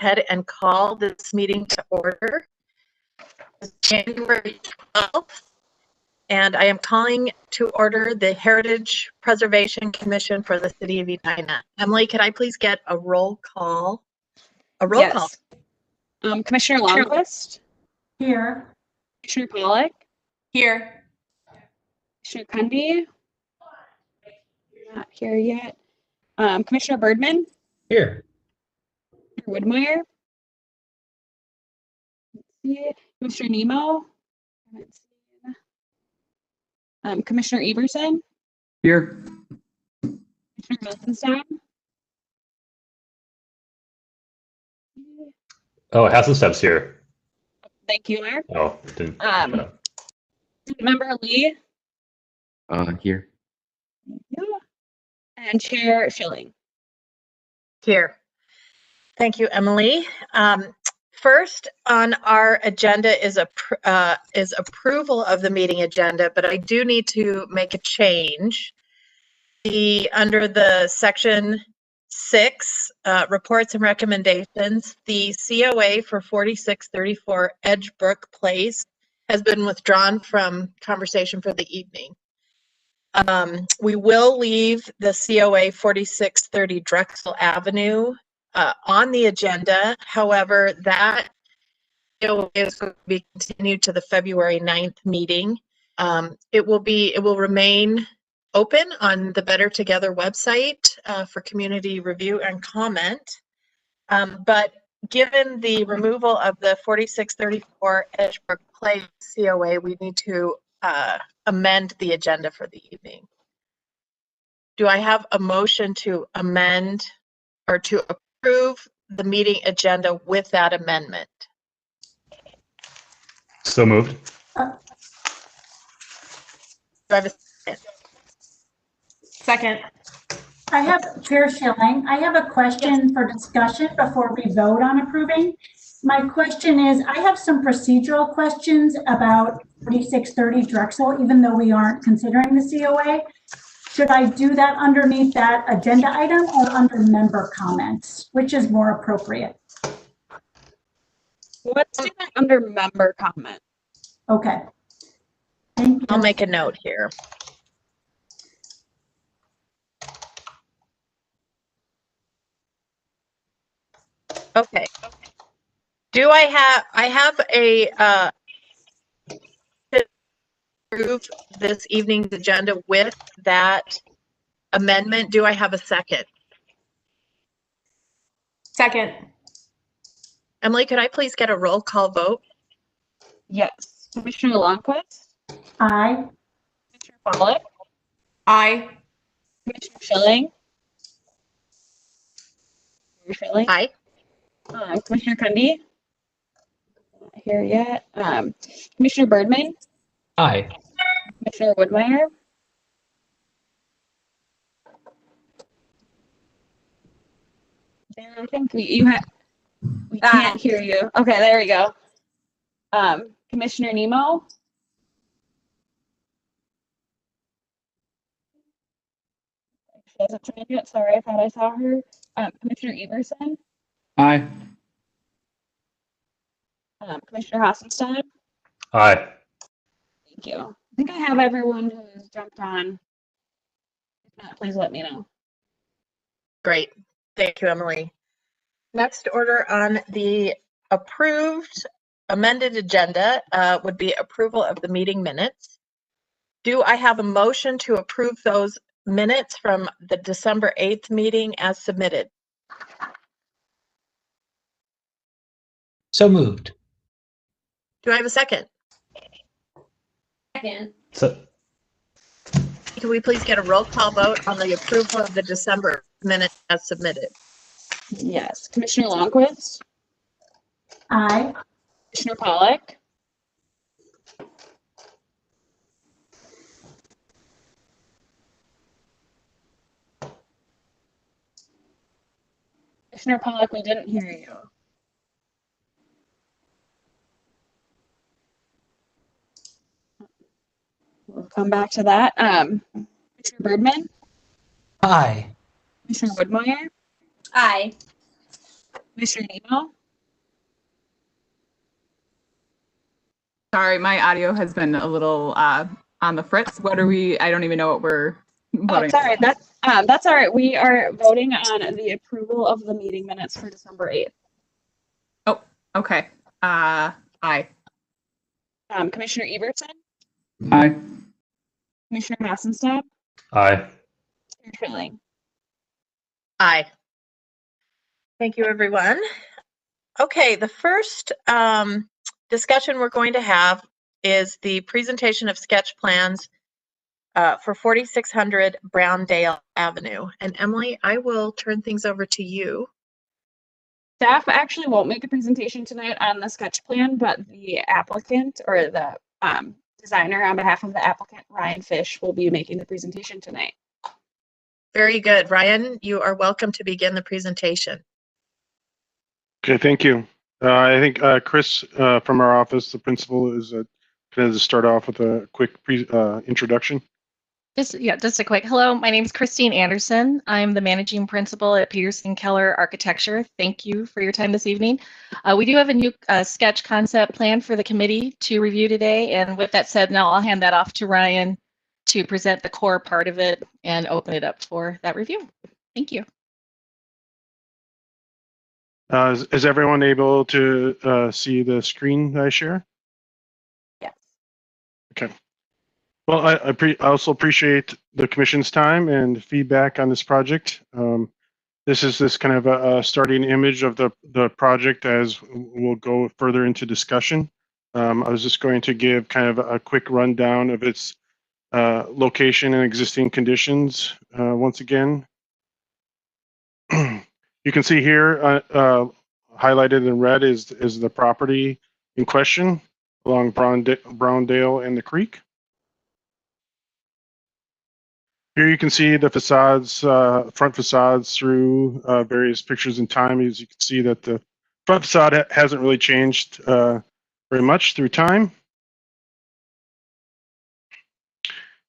ahead and call this meeting to order. It's January 12th, and I am calling to order the Heritage Preservation Commission for the City of Edina. Emily, could I please get a roll call? Yes. Commissioner Longquist? Here. Commissioner Pollock? Here. Commissioner Cundy? Not here yet. Commissioner Birdman? Here. Woodmeyer? Let's see. Commissioner Nemo? Haven't seen. Commissioner Everson? Here. Commissioner Rosenstein? Oh, Hasselstep's here. Thank you, Mayor. Oh, didn't. Member Lee? Here. Thank you. And Chair Schilling. Here. Thank you, Emily. First on our agenda is approval of the meeting agenda, but I do need to make a change. Under the section 6, reports and recommendations, the COA for 4634 Edgebrook Place has been withdrawn from conversation for the evening. We will leave the COA 4630 Drexel Avenue on the agenda. However, that COA is going to be continued to the February 9th meeting. It will remain open on the Better Together website for community review and comment. But given the removal of the 4634 Edgebrook Place COA, we need to amend the agenda for the evening. Do I have a motion to amend or to approve the meeting agenda with that amendment? So moved. Do I have a second? Second. I have, Chair Schilling, I have a question for discussion before we vote on approving. My question is, I have some procedural questions about 4630 Drexel, even though we aren't considering the COA. Should I do that underneath that agenda item or under member comments? Which is more appropriate? Let's do that under member comment. Okay. Thank you. I'll make a note here. Okay. Do I have a approve this evening's agenda with that amendment? Do I have a second? Second. Emily, could I please get a roll call vote? Yes. Commissioner Longquist? Aye. Commissioner Pollock? Aye. Commissioner Schilling? Schilling? Aye. Commissioner Cundy? Not here yet. Commissioner Birdman? Aye. Commissioner Woodmeyer? I think we can't hear you. Okay, there we go. Commissioner Nemo? She hasn't joined yet. Sorry, I thought I saw her. Commissioner Everson? Aye. Commissioner Hasselstein? Aye. Thank you. I think I have everyone who's jumped on. If not, please let me know. Great. Thank you, Emily. Next order on the approved amended agenda would be approval of the meeting minutes. Do I have a motion to approve those minutes from the December 8th meeting as submitted? So moved. Do I have a second? Second. So, Can we please get a roll call vote on the approval of the December minutes as submitted? Yes. Commissioner Longquist? Aye. Commissioner Pollock? Commissioner Pollock, we didn't hear you. We'll come back to that. Commissioner Birdman? Aye. Commissioner Woodmeyer? Aye. Commissioner Nemo? Sorry, my audio has been a little on the fritz. What are we? I don't even know what we're voting. Oh, sorry. That's all right. We are voting on the approval of the meeting minutes for December 8th. Oh, okay. Aye. Commissioner Evertson? Aye. Commissioner Hassenstadt? Aye. Chair Schilling? Aye. Thank you, everyone. Okay, the first discussion we're going to have is the presentation of sketch plans for 4600 Browndale Avenue. And Emily, I will turn things over to you. Staff actually won't make a presentation tonight on the sketch plan, but the applicant or the designer on behalf of the applicant, Ryan Fish, will be making the presentation tonight. Very good. Ryan, you are welcome to begin the presentation. Okay, thank you. I think Chris from our office, the principal, is going to start off with a quick introduction. Just a quick hello. My name is Christine Anderson. I'm the managing principal at Peterson Keller Architecture. Thank you for your time this evening. We do have a new sketch concept plan for the committee to review today. And with that said, now I'll hand that off to Ryan to present the core part of it and open it up for that review. Thank you. Is everyone able to see the screen that I share? Yes. Okay. Well, I also appreciate the commission's time and feedback on this project. This is this kind of a starting image of the project as we'll go further into discussion. I was just going to give kind of a quick rundown of its location and existing conditions once again. You can see here highlighted in red is the property in question along Browndale and the creek. Here you can see the facades, front facades through various pictures in time. As you can see that the front facade hasn't really changed very much through time.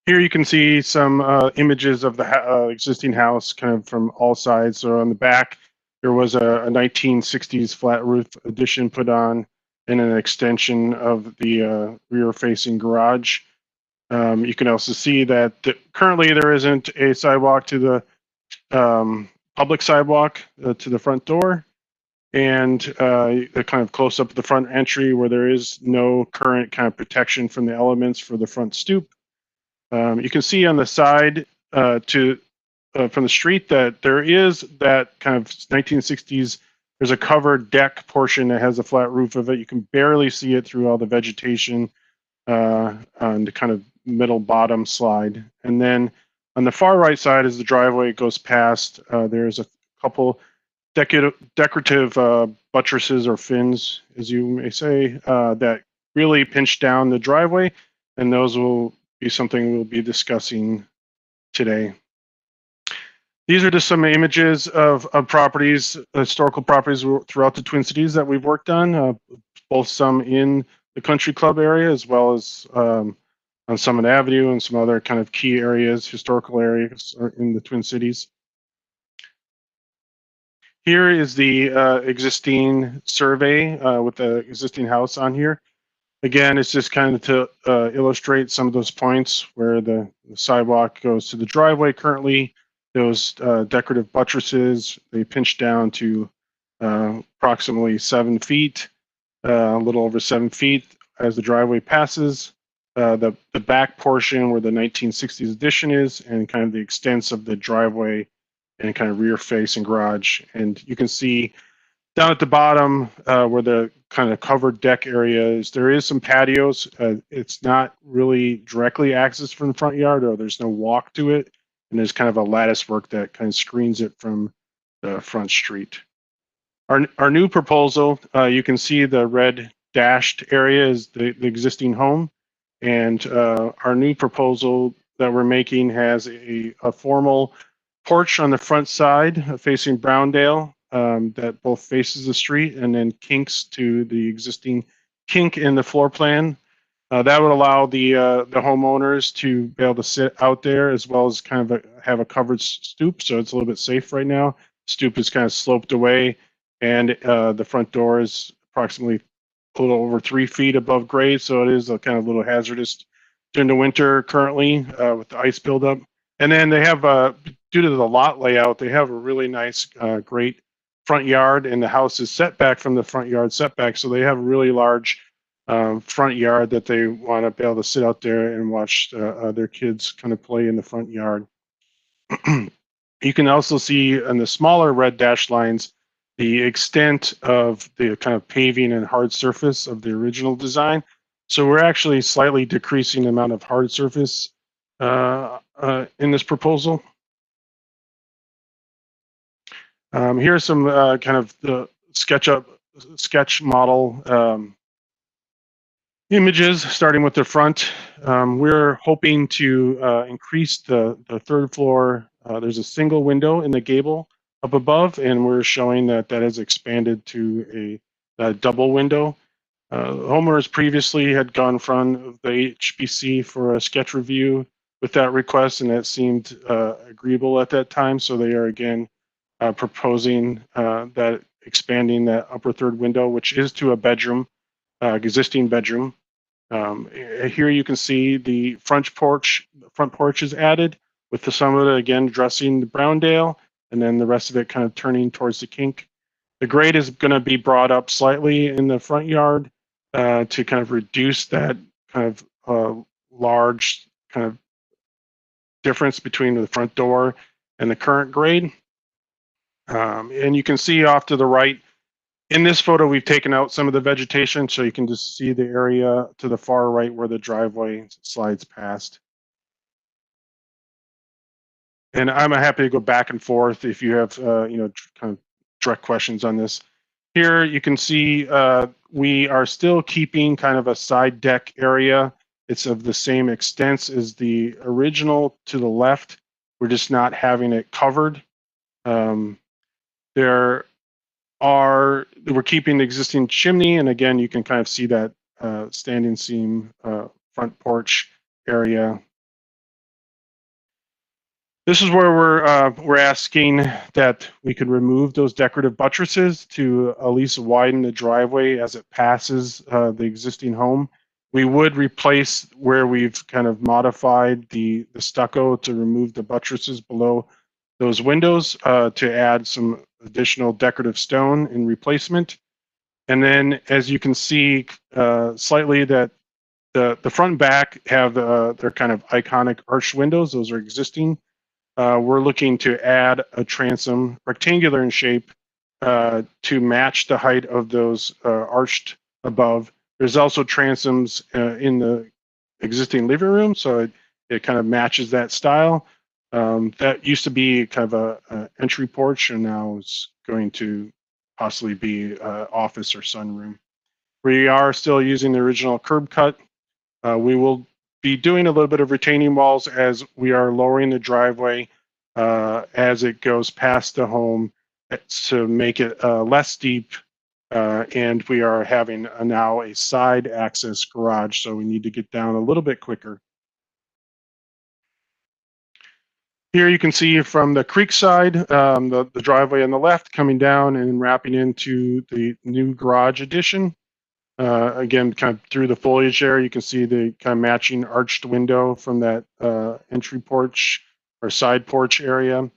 Here you can see some images of the existing house kind of from all sides. So on the back, there was a 1960s flat roof addition put on and an extension of the rear facing garage. You can also see that currently there isn't a sidewalk to the public sidewalk to the front door, and a kind of close up of the front entry where there is no current kind of protection from the elements for the front stoop. You can see on the side from the street that there is that kind of 1960s. There's a covered deck portion that has a flat roof of it. You can barely see it through all the vegetation on the kind of middle bottom slide. And then on the far right side, as the driveway goes past, there's a couple decorative buttresses or fins, as you may say, that really pinch down the driveway, and those will be something we'll be discussing today. These are just some images of properties, historical properties throughout the Twin Cities that we've worked on, both some in the country club area as well as on Summit Avenue and some other kind of key areas, historical areas in the Twin Cities. Here is the existing survey with the existing house on here. Again, it's just kind of to illustrate some of those points where the sidewalk goes to the driveway currently. Those decorative buttresses, they pinch down to approximately 7 feet, a little over 7 feet as the driveway passes. The back portion where the 1960s addition is, and kind of the extents of the driveway and kind of rear face and garage. And you can see down at the bottom where the kind of covered deck area is, there is some patios. It's not really directly accessed from the front yard, or there's no walk to it. And there's kind of a lattice work that kind of screens it from the front street. Our new proposal, you can see the red dashed area is the existing home. And our new proposal that we're making has a formal porch on the front side facing Browndale that both faces the street, and then kinks to the existing kink in the floor plan. That would allow the homeowners to be able to sit out there, as well as kind of have a covered stoop, so it's a little bit safe right now. Stoop is kind of sloped away, and the front door is approximately a little over 3 feet above grade, so it is a kind of little hazardous during the winter currently with the ice buildup. And then they have, due to the lot layout, they have a really nice, great front yard, and the house is set back from the front yard setback, so they have a really large front yard that they want to be able to sit out there and watch their kids kind of play in the front yard. You can also see in the smaller red dashed lines the extent of the kind of paving and hard surface of the original design. So we're actually slightly decreasing the amount of hard surface in this proposal. Here are some kind of the sketch model images, starting with the front. We're hoping to increase the third floor. There's a single window in the gable up above, and we're showing that that is expanded to a double window. Homeowners previously had gone in front of the HBC for a sketch review with that request, and that seemed agreeable at that time. So they are again proposing that expanding that upper third window, which is to a bedroom, existing bedroom. Here you can see the front porch. The front porch is added with some of it again addressing the Browndale, and then the rest of it kind of turning towards the kink. The grade is going to be brought up slightly in the front yard to kind of reduce that kind of large kind of difference between the front door and the current grade. And you can see off to the right, in this photo, we've taken out some of the vegetation, so you can just see the area to the far right where the driveway slides past. And I'm happy to go back and forth if you have, kind of direct questions on this. Here you can see we are still keeping kind of a side deck area. It's of the same extent as the original to the left. We're just not having it covered. We're keeping the existing chimney, and again, you can kind of see that standing seam front porch area. This is where we're asking that we could remove those decorative buttresses to at least widen the driveway as it passes the existing home. We would replace where we've kind of modified the stucco to remove the buttresses below those windows to add some additional decorative stone in replacement. And then, as you can see, slightly that the front and back have their kind of iconic arched windows. Those are existing. We're looking to add a transom, rectangular in shape, to match the height of those arched above. There's also transoms in the existing living room, so it kind of matches that style. That used to be kind of a entry porch, and now it's going to possibly be office or sunroom. We are still using the original curb cut. We will be doing a little bit of retaining walls as we are lowering the driveway as it goes past the home to make it less steep. And we are having now a side access garage, so we need to get down a little bit quicker. Here you can see from the creek side, the driveway on the left coming down and wrapping into the new garage addition. Again, kind of through the foliage there, you can see the kind of matching arched window from that entry porch or side porch area.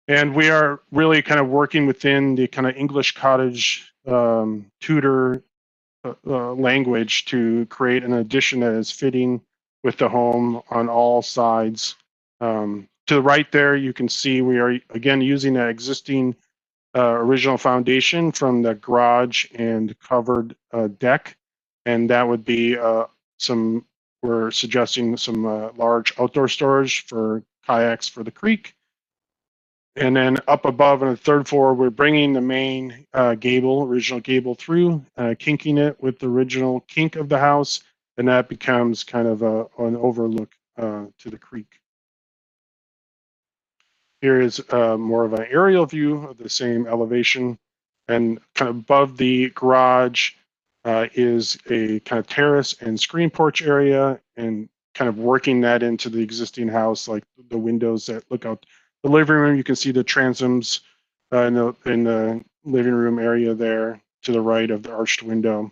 And we are really kind of working within the kind of English cottage Tudor language to create an addition that is fitting with the home on all sides. To the right there, you can see we are again using that existing original foundation from the garage and covered deck, and that would be we're suggesting some large outdoor storage for kayaks for the creek. And then up above on the third floor, we're bringing the main original gable through, kinking it with the original kink of the house, and that becomes kind of an overlook to the creek. Here is more of an aerial view of the same elevation, and kind of above the garage is a kind of terrace and screen porch area, and kind of working that into the existing house, like the windows that look out the living room. You can see the transoms in the living room area there to the right of the arched window.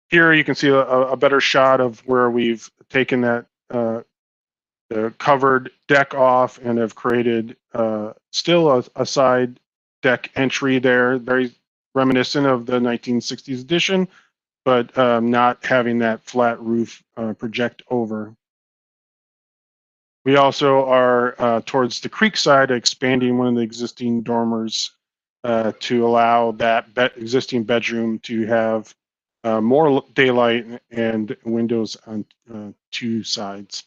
Here you can see a better shot of where we've taken that the covered deck off and have created still a side deck entry there, very reminiscent of the 1960s edition, but not having that flat roof project over. We also are towards the creek side, expanding one of the existing dormers to allow that existing bedroom to have more daylight and windows on two sides.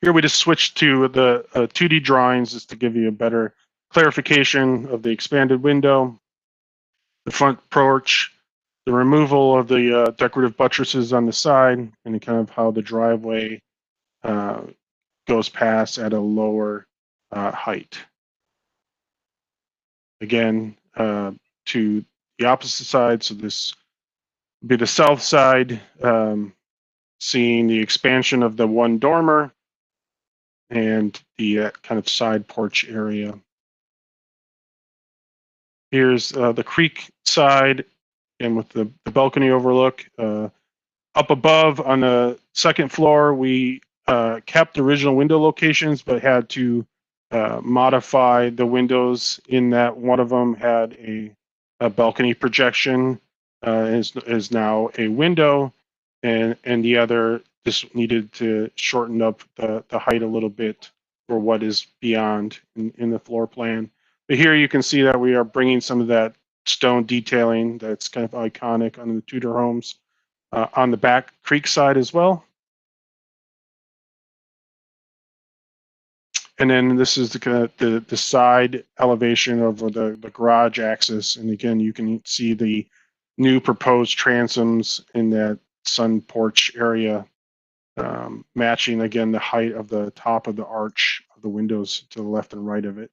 Here we just switched to the 2D drawings just to give you a better clarification of the expanded window, the front porch, the removal of the decorative buttresses on the side, and kind of how the driveway goes past at a lower height. Again, to the opposite side, so this would be the south side, seeing the expansion of the one dormer and the kind of side porch area. Here's the creek side, and with the balcony overlook. Up above on the second floor, we kept the original window locations, but had to modify the windows in that one of them had a balcony projection, is now a window, and the other just needed to shorten up the height a little bit for what is beyond in the floor plan. But here you can see that we are bringing some of that stone detailing that's kind of iconic on the Tudor homes on the back creek side as well. And then this is the side elevation of the garage axis. And again, you can see the new proposed transoms in that sun porch area, matching again the height of the top of the arch of the windows to the left and right of it.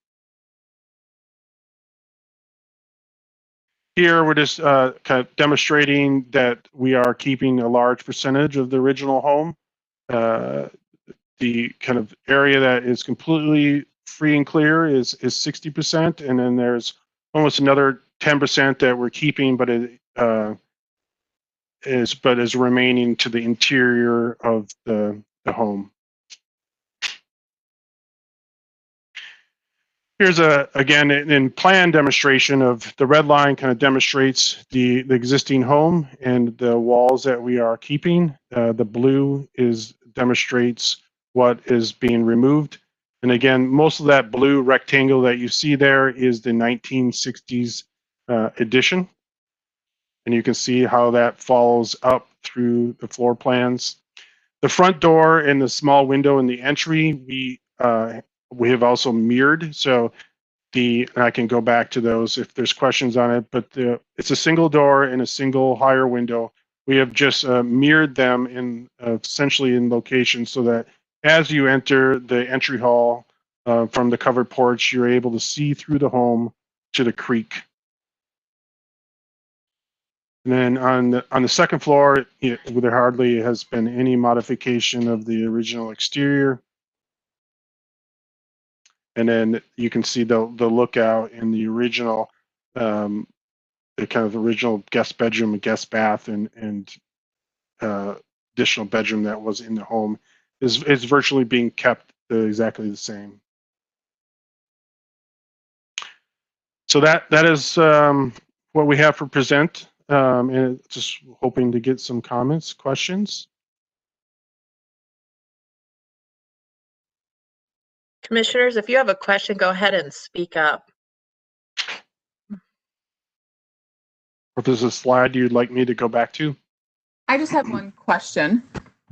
Here we're just kind of demonstrating that we are keeping a large percentage of the original home. The kind of area that is completely free and clear is 60%, and then there's almost another 10% that we're keeping, but it is remaining to the interior of the home. Here's again in plan demonstration of the red line kind of demonstrates the existing home and the walls that we are keeping. The blue demonstrates what is being removed. And again, most of that blue rectangle that you see there is the 1960s edition. And you can see how that follows up through the floor plans. The front door and the small window in the entry, we have also mirrored. So I can go back to those if there's questions on it, but it's a single door and a single higher window. We have just mirrored them in essentially in location so that as you enter the entry hall from the covered porch, you're able to see through the home to the creek. And then on the second floor, there hardly has been any modification of the original exterior. And then you can see the lookout in the original, the kind of original guest bedroom and guest bath and additional bedroom that was in the home is virtually being kept exactly the same. So that is what we have for present, and just hoping to get some comments, questions. Commissioners, if you have a question, go ahead and speak up. If there's a slide you'd like me to go back to. I just have one question.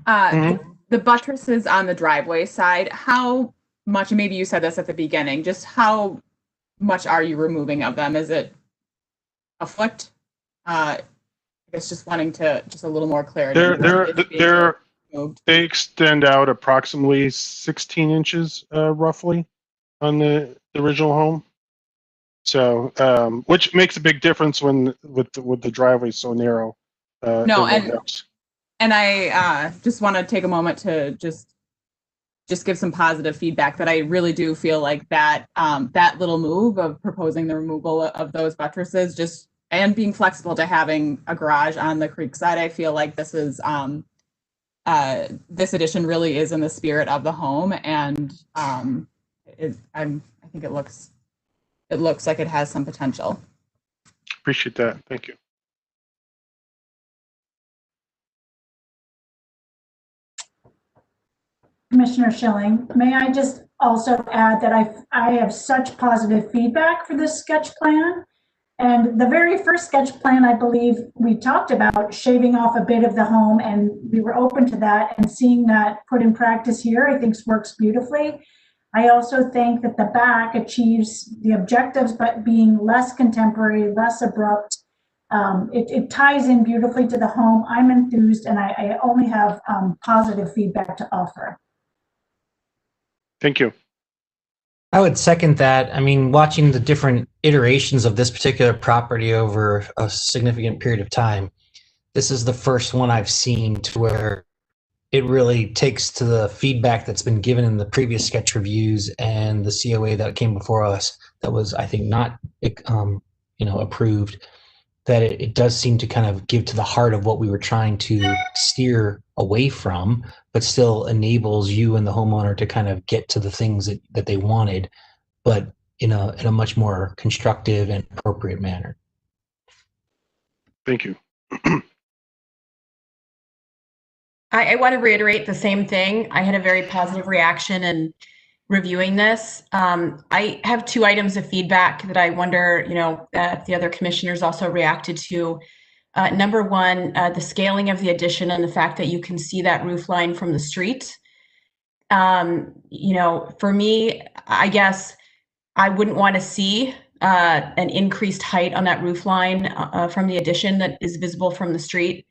The buttresses on the driveway side, how much, and maybe you said this at the beginning, just how much are you removing of them? Is it a foot? I guess just wanting to, just a little more clarity. They extend out approximately 16 inches, roughly, on the original home. So, which makes a big difference when with the driveway so narrow. No, and I just want to take a moment to just just give some positive feedback that I really do feel like that that little move of proposing the removal of those buttresses, just and being flexible to having a garage on the creek side, I feel like this is this addition really is in the spirit of the home, and I think it looks like it has some potential. Appreciate that. Thank you. Commissioner Schilling, may I just also add that I have such positive feedback for this sketch plan. And the very first sketch plan, I believe we talked about shaving off a bit of the home, and we were open to that, and seeing that put in practice here, I think works beautifully. I also think that the back achieves the objectives, but being less contemporary, less abrupt. It ties in beautifully to the home. I'm enthused, and I only have positive feedback to offer. Thank you. I would second that. I mean, watching the different iterations of this particular property over a significant period of time, this is the first one I've seen to where it really takes to the feedback that's been given in the previous sketch reviews and the COA that came before us that was, I think, not approved, that it does seem to kind of give to the heart of what we were trying to steer away from, but still enables you and the homeowner to kind of get to the things that they wanted, but in a much more constructive and appropriate manner. Thank you. I want to reiterate the same thing. I had a very positive reaction in reviewing this. I have 2 items of feedback that I wonder, if the other commissioners also reacted to. Number 1, the scaling of the addition and the fact that you can see that roof line from the street. For me, I guess I wouldn't want to see an increased height on that roof line from the addition that is visible from the street.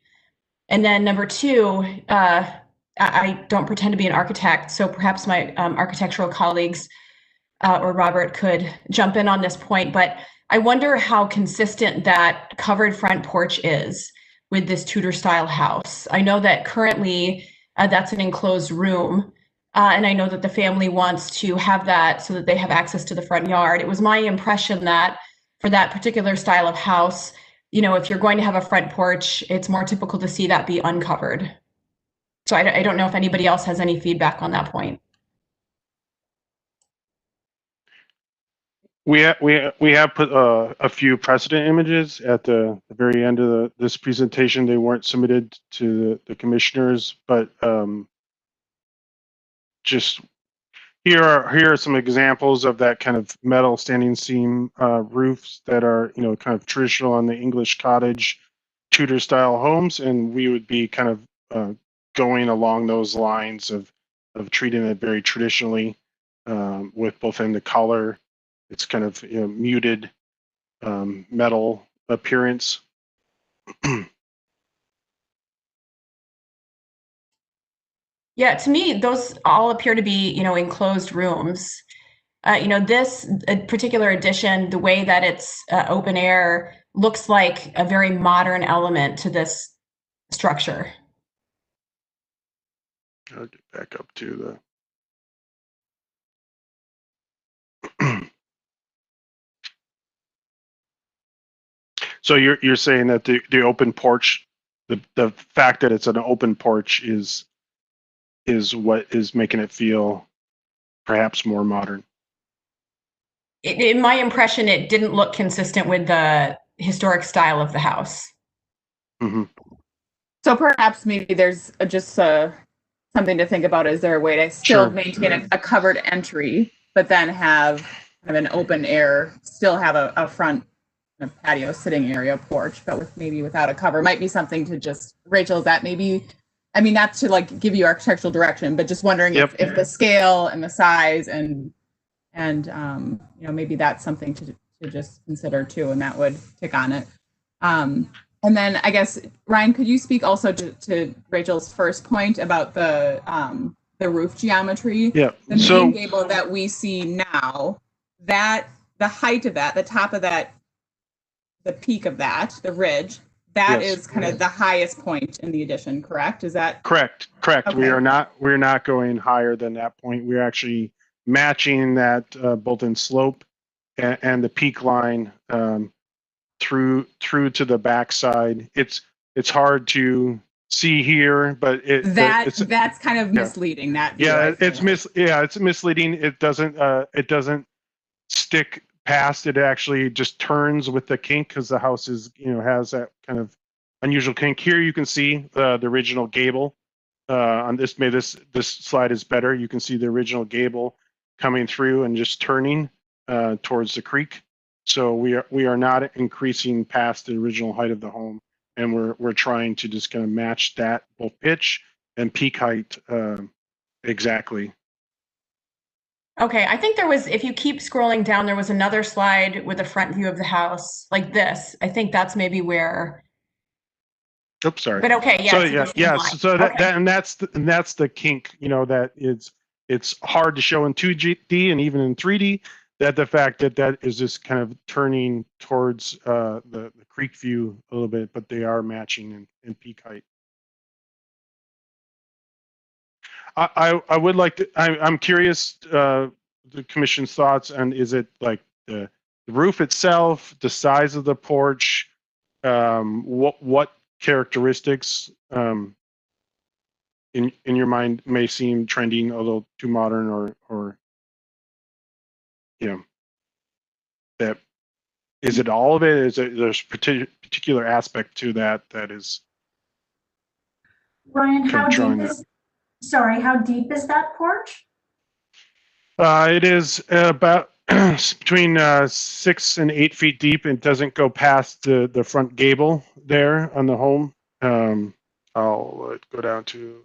And then number 2, I don't pretend to be an architect, so perhaps my architectural colleagues or Robert could jump in on this point, but I wonder how consistent that covered front porch is with this Tudor style house. I know that currently that's an enclosed room, and I know that the family wants to have that so that they have access to the front yard. It was my impression that for that particular style of house, if you're going to have a front porch, it's more typical to see that be uncovered. So I don't know if anybody else has any feedback on that point. We have put a few precedent images at the very end of this presentation. They weren't submitted to the commissioners, but just here are some examples of that kind of metal standing seam roofs that are kind of traditional on the English cottage Tudor style homes, and we would be kind of going along those lines of treating it very traditionally with both in the color. It's kind of muted metal appearance. Yeah, to me, those all appear to be, enclosed rooms. This particular addition, the way that it's open air, looks like a very modern element to this structure. I'll get back up to the. So you're saying that the open porch, the fact that it's an open porch is what is making it feel perhaps more modern. In my impression, it didn't look consistent with the historic style of the house. Mm-hmm. So perhaps maybe there's just something to think about. Is there a way to still maintain a covered entry, but then have kind of an open air, still have a front patio sitting area porch, but without a cover? Might be something to just, Rachel, is that maybe, I mean, not to give you architectural direction, but just wondering if the scale and the size and maybe that's something to just consider too, and that would tick on it. And then I guess, Ryan, could you speak also to Rachel's first point about the roof geometry? Yeah. The main gable that we see now, that the height of that, the top of that, the peak of that, the ridge, that Yes. is kind of the highest point in the addition, correct? Is that Correct. Okay. We're not going higher than that point. We're actually matching that both in slope and the peak line through to the backside. It's hard to see here, but that's kind of yeah. misleading. That view, I it's think. misleading. It doesn't stick past. It actually just turns with the kink because the house is has that kind of unusual kink. Here you can see the original gable. On this slide is better. You can see the original gable coming through and just turning towards the creek. So we are not increasing past the original height of the home, and we're trying to just kind of match that both pitch and peak height exactly. Okay, I think there was, if you keep scrolling down, there was another slide with a front view of the house like this. I think that's maybe where. Oops, sorry. But okay, yeah. So that's the kink. That it's hard to show in 2D and even in 3D. That the fact that is just kind of turning towards the creek view a little bit, but they are matching in peak height. I would like to. I'm curious the commission's thoughts on, is it like the roof itself, the size of the porch, what characteristics in your mind may seem trending a little too modern or that is it all of it? Is it there's particular aspect to that is Ryan, how drawing deep how deep is that porch? It is about between 6 and 8 feet deep, and doesn't go past the front gable there on the home. I'll go down to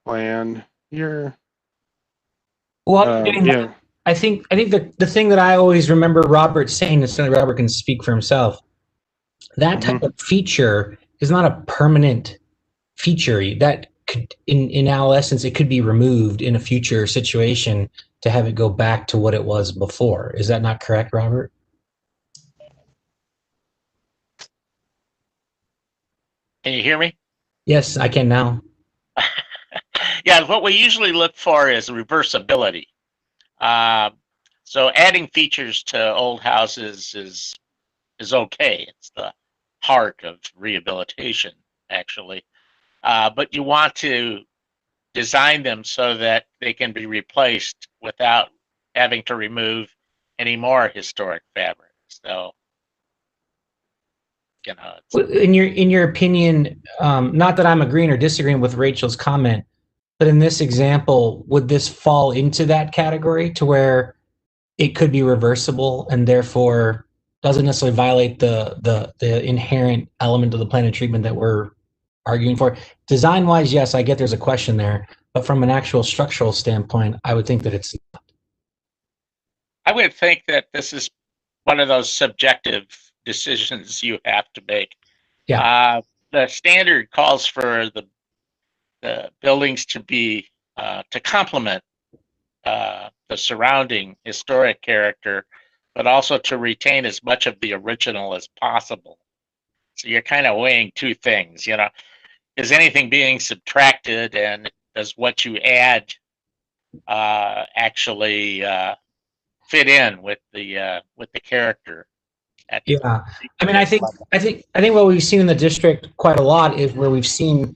plan here. Well, yeah. I think the thing that I always remember Robert saying, and certainly Robert can speak for himself, that type of feature is not a permanent feature. That could, in essence, it could be removed in a future situation to have it go back to what it was before. Is that not correct, Robert? Can you hear me? Yes, I can now. Yeah, what we usually look for is reversibility. So adding features to old houses is okay. It's the heart of rehabilitation, actually. But you want to design them so that they can be replaced without having to remove any more historic fabric. So, in your opinion, not that I'm agreeing or disagreeing with Rachel's comment, but in this example, would this fall into that category to where it could be reversible and therefore doesn't necessarily violate the inherent element of the plan of treatment that we're arguing for? Design wise, yes, I get there's a question there, but from an actual structural standpoint, I would think that it's not. I would think that this is one of those subjective decisions you have to make. Yeah. The standard calls for the buildings to be to complement the surrounding historic character, but also to retain as much of the original as possible. So you're kind of weighing two things, is anything being subtracted, and does what you add actually fit in with the character? Yeah, I mean, I think what we've seen in the district quite a lot is where we've seen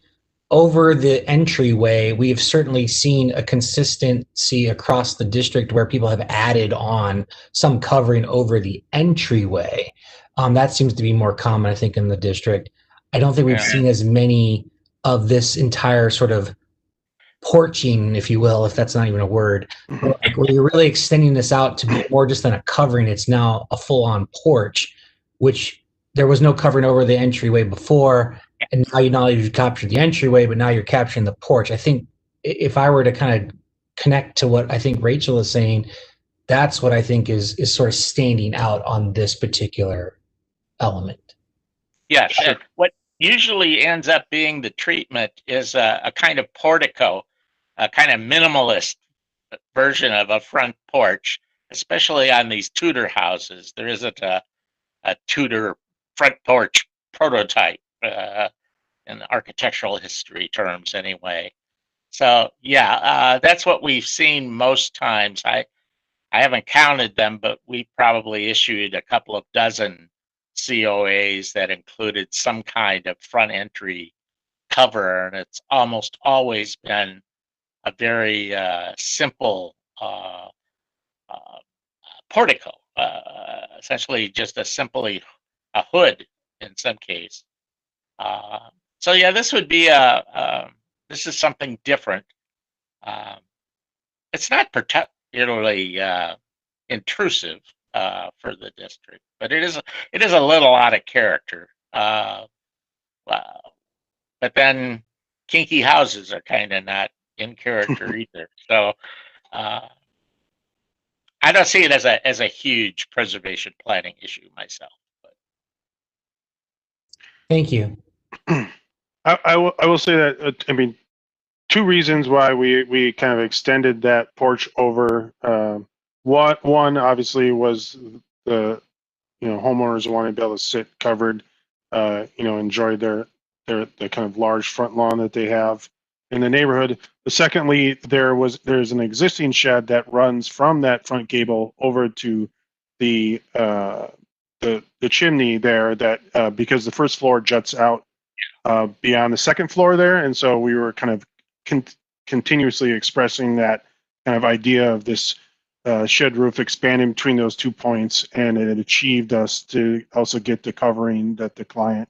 over the entryway, we have certainly seen a consistency across the district where people have added on some covering over the entryway. That seems to be more common, I think, in the district. I don't think we've seen as many of this entire sort of porching, if you will, if that's not even a word, where you're really extending this out to be more just than a covering. It's now a full-on porch, which there was no covering over the entryway before. And now you not only captured the entryway, but now you're capturing the porch. I think if I were to kind of connect to what I think Rachel is saying, that's what I think is sort of standing out on this particular element. Yes. Sure. What usually ends up being the treatment is a kind of portico, a kind of minimalist version of a front porch, especially on these Tudor houses. There isn't a Tudor front porch prototype in architectural history terms anyway. So yeah, that's what we've seen most times. I haven't counted them, but we probably issued a couple of dozen COAs that included some kind of front entry cover, and it's almost always been a very simple portico, essentially just simply a hood in some case. So yeah, this would be this is something different. It's not particularly intrusive for the district, but it is a little out of character. But then kinky houses are kind of not in character either. So I don't see it as a huge preservation planning issue myself. But. Thank you. I will say that I mean, two reasons why we kind of extended that porch over. One obviously was the homeowners wanted to be able to sit covered, enjoy the kind of large front lawn that they have in the neighborhood. Secondly, there's an existing shed that runs from that front gable over to the chimney there that because the first floor juts out beyond the second floor there, and so we were kind of continuously expressing that kind of idea of this shed roof expanding between those 2 points, and it achieved us to also get the covering that the client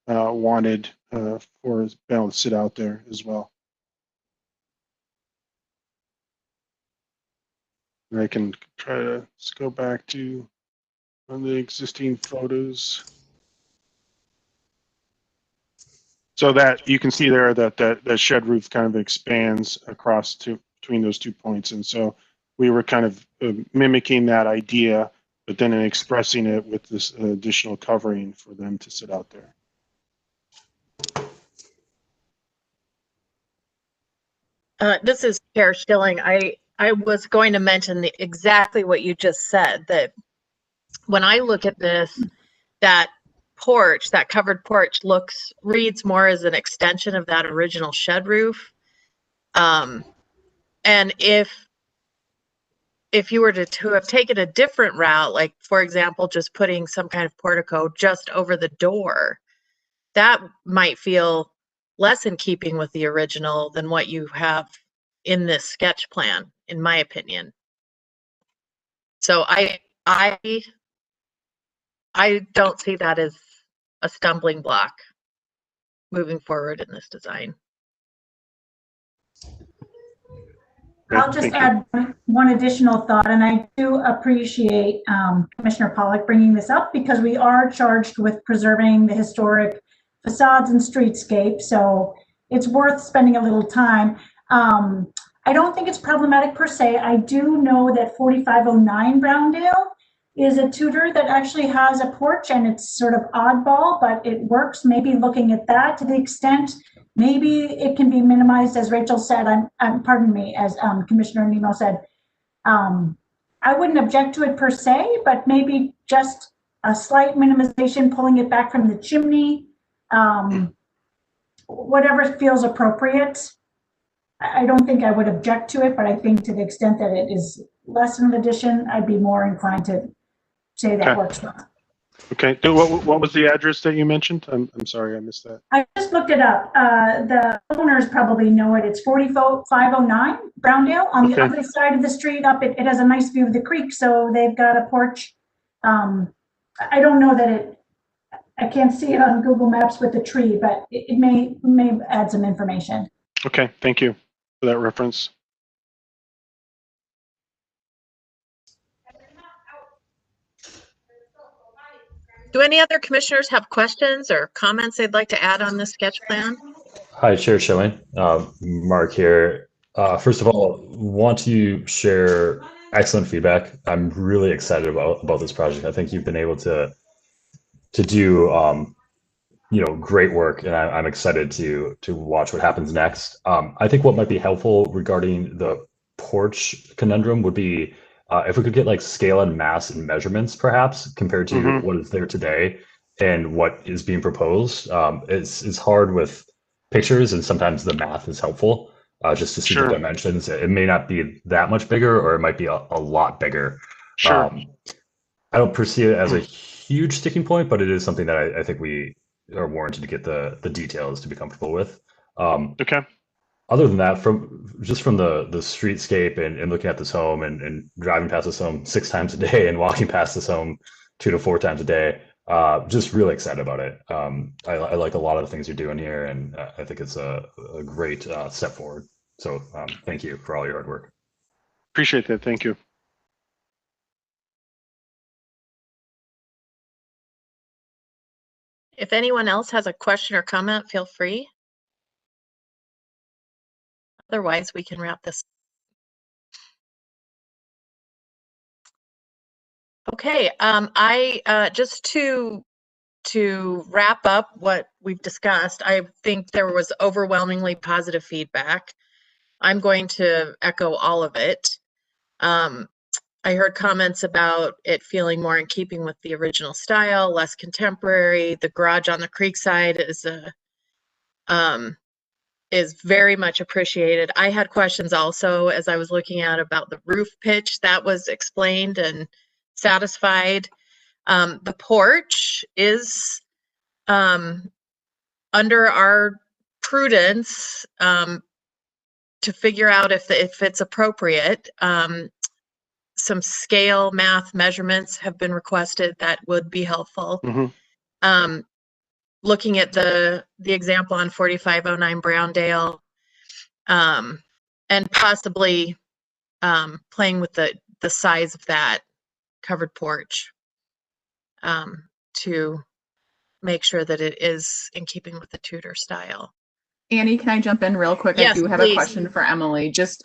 wanted for his able to sit out there as well. And I can try to go back to one of the existing photos. So that you can see there that the shed roof kind of expands across between those 2 points. And so we were kind of mimicking that idea, but then expressing it with this additional covering for them to sit out there. This is Chair Schilling. I was going to mention exactly what you just said, that when I look at this, that porch, that covered porch reads more as an extension of that original shed roof. And if you were to have taken a different route, like for example, just putting some kind of portico just over the door, that might feel less in keeping with the original than what you have in this sketch plan, in my opinion. So I don't see that as a stumbling block moving forward in this design. I'll just add one additional thought, and I do appreciate Commissioner Pollack bringing this up because we are charged with preserving the historic facades and streetscape, so it's worth spending a little time. I don't think it's problematic per se. I do know that 4509 Browndale is a tutor that actually has a porch, and it's sort of oddball, but it works. Maybe looking at that to the extent, maybe it can be minimized, as Rachel said, pardon me, as Commissioner Nemo said. I wouldn't object to it per se, but maybe just a slight minimization, pulling it back from the chimney, whatever feels appropriate. I don't think I would object to it, but I think to the extent that it is less of an addition, I'd be more inclined to say that works well. Okay. What was the address that you mentioned? I'm sorry, I missed that. I just looked it up. The owners probably know it. It's 4509 Browndale on the other side of the street up. It has a nice view of the creek, so they've got a porch. I don't know that I can't see it on Google Maps with the tree, but it may add some information. Okay, thank you for that reference. Do any other commissioners have questions or comments they'd like to add on this sketch plan? Hi, Chair Schilling. Mark here. First of all, want to share excellent feedback. I'm really excited about this project. I think you've been able to do great work, and I'm excited to watch what happens next. I think what might be helpful regarding the porch conundrum would be if we could get like scale and mass and measurements, perhaps compared to what is there today, and what is being proposed. It's hard with pictures, and sometimes the math is helpful just to see the Sure. dimensions. It may not be that much bigger, or it might be a lot bigger. Sure. I don't perceive it as a huge sticking point, but it is something that I think we are warranted to get the details to be comfortable with. Okay. Other than that, from the streetscape and looking at this home and driving past this home 6 times a day and walking past this home 2 to 4 times a day, just really excited about it. I like a lot of the things you're doing here, and I think it's a great step forward. So thank you for all your hard work. Appreciate that. Thank you. If anyone else has a question or comment, feel free. Otherwise, we can wrap this. Okay, I just to wrap up what we've discussed, I think there was overwhelmingly positive feedback. I'm going to echo all of it. I heard comments about it feeling more in keeping with the original style, less contemporary. The garage on the creek side is very much appreciated. I had questions also as I was looking at about the roof pitch. That was explained and satisfied. The porch is under our prudence to figure out if it's appropriate. Some scale math measurements have been requested that would be helpful. Mm-hmm. Looking at the example on 4509 Browndale, and possibly playing with the size of that covered porch to make sure that it is in keeping with the Tudor style. Annie, can I jump in real quick? Yes, I do have please. a question for Emily. Just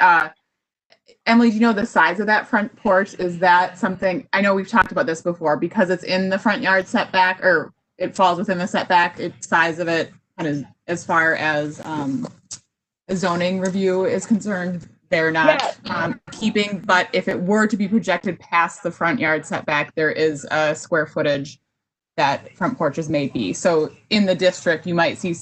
Emily, do you know the size of that front porch? Is that something, I know we've talked about this before, because it's in the front yard setback, or it falls within the setback, its size of it, kind of as far as a zoning review is concerned, they're not keeping, but if it were to be projected past the front yard setback, there is a square footage that front porches may be. So in the district, you might see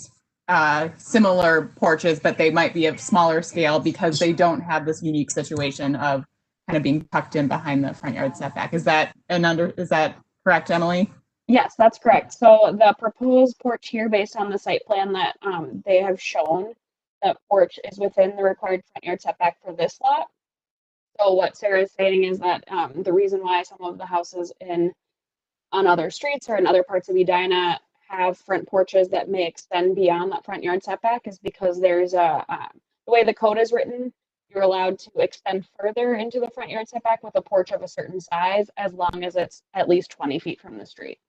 similar porches, but they might be of smaller scale because they don't have this unique situation of kind of being tucked in behind the front yard setback. Is that correct, Emily? Yes, that's correct. So the proposed porch here, based on the site plan that they have shown, that porch is within the required front yard setback for this lot. So what Sarah is saying is that the reason why some of the houses on other streets or in other parts of Edina have front porches that may extend beyond that front yard setback is because there's the way the code is written, you're allowed to extend further into the front yard setback with a porch of a certain size as long as it's at least 20 feet from the street.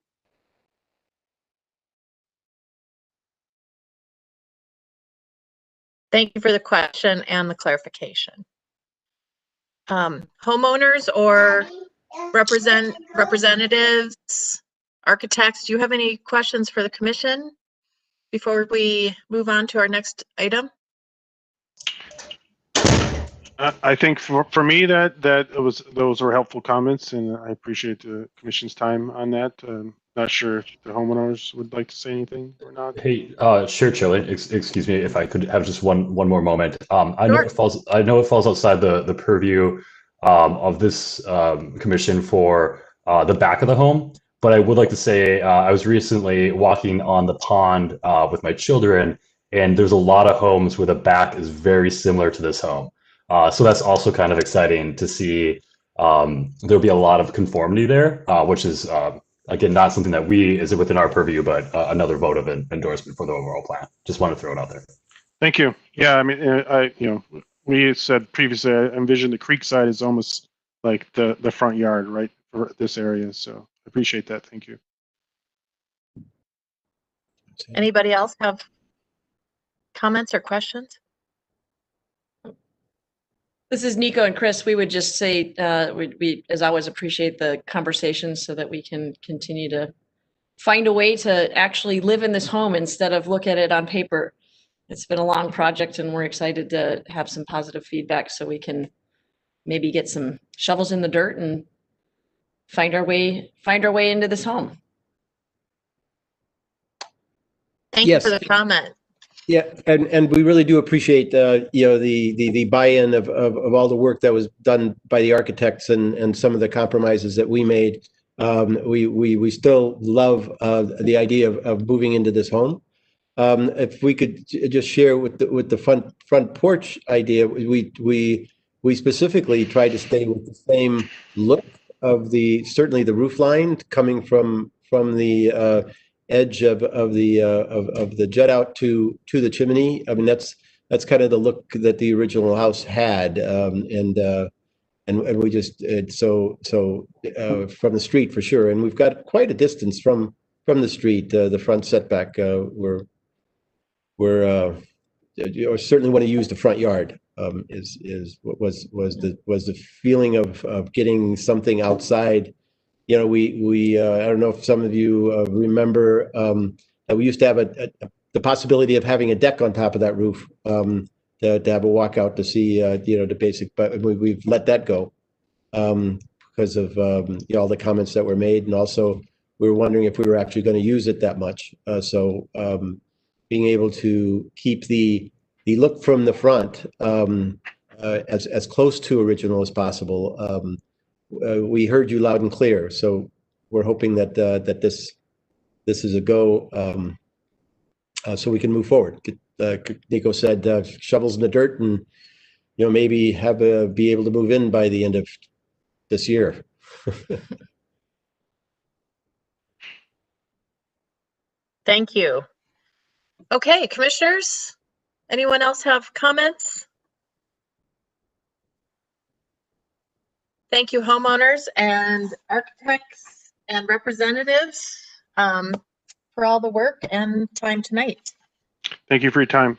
Thank you for the question and the clarification. Homeowners or representatives, architects, do you have any questions for the commission before we move on to our next item? I think for me those were helpful comments, and I appreciate the commission's time on that. Not sure if the homeowners would like to say anything or not. Hey, sure, Chilling. Excuse me if I could have just one more moment. I know Sure. it falls outside the purview of this commission for the back of the home, but I would like to say I was recently walking on the pond with my children, and there's a lot of homes where the back is very similar to this home. So that's also kind of exciting to see. There'll be a lot of conformity there, which is again, not something that is within our purview, but another vote of endorsement for the overall plan. Just want to throw it out there. Thank you. Yeah, I mean, we said previously, I envision the creek side is almost like the front yard, right, for this area. So I appreciate that. Thank you. Anybody else have comments or questions? This is Nico and Chris. We would just say we, as always, appreciate the conversation so that we can continue to find a way to actually live in this home instead of look at it on paper. It's been a long project, and we're excited to have some positive feedback so we can maybe get some shovels in the dirt and find our way into this home. Thank you Yes. for the comment. Yeah, and we really do appreciate the buy-in of all the work that was done by the architects and some of the compromises that we made. We still love the idea of moving into this home. If we could just share with the front porch idea, we specifically tried to stay with the same look of certainly the roof line coming from the edge of the jet out to the chimney. I mean, that's kind of the look that the original house had, and we just from the street for sure. And we've got quite a distance from the street. The front setback, we're certainly want to use the front yard. Was the feeling of getting something outside. You know, we I don't know if some of you remember that we used to have the possibility of having a deck on top of that roof, to have a walkout to see the basic, but we've let that go because of all the comments that were made, and also we were wondering if we were actually going to use it that much. So being able to keep the look from the front as close to original as possible. We heard you loud and clear, so we're hoping that this is a go, so we can move forward. Nico said shovels in the dirt, and maybe be able to move in by the end of this year. Thank you. Okay, commissioners, anyone else have comments? Thank you, homeowners and architects and representatives, for all the work and time tonight. Thank you for your time.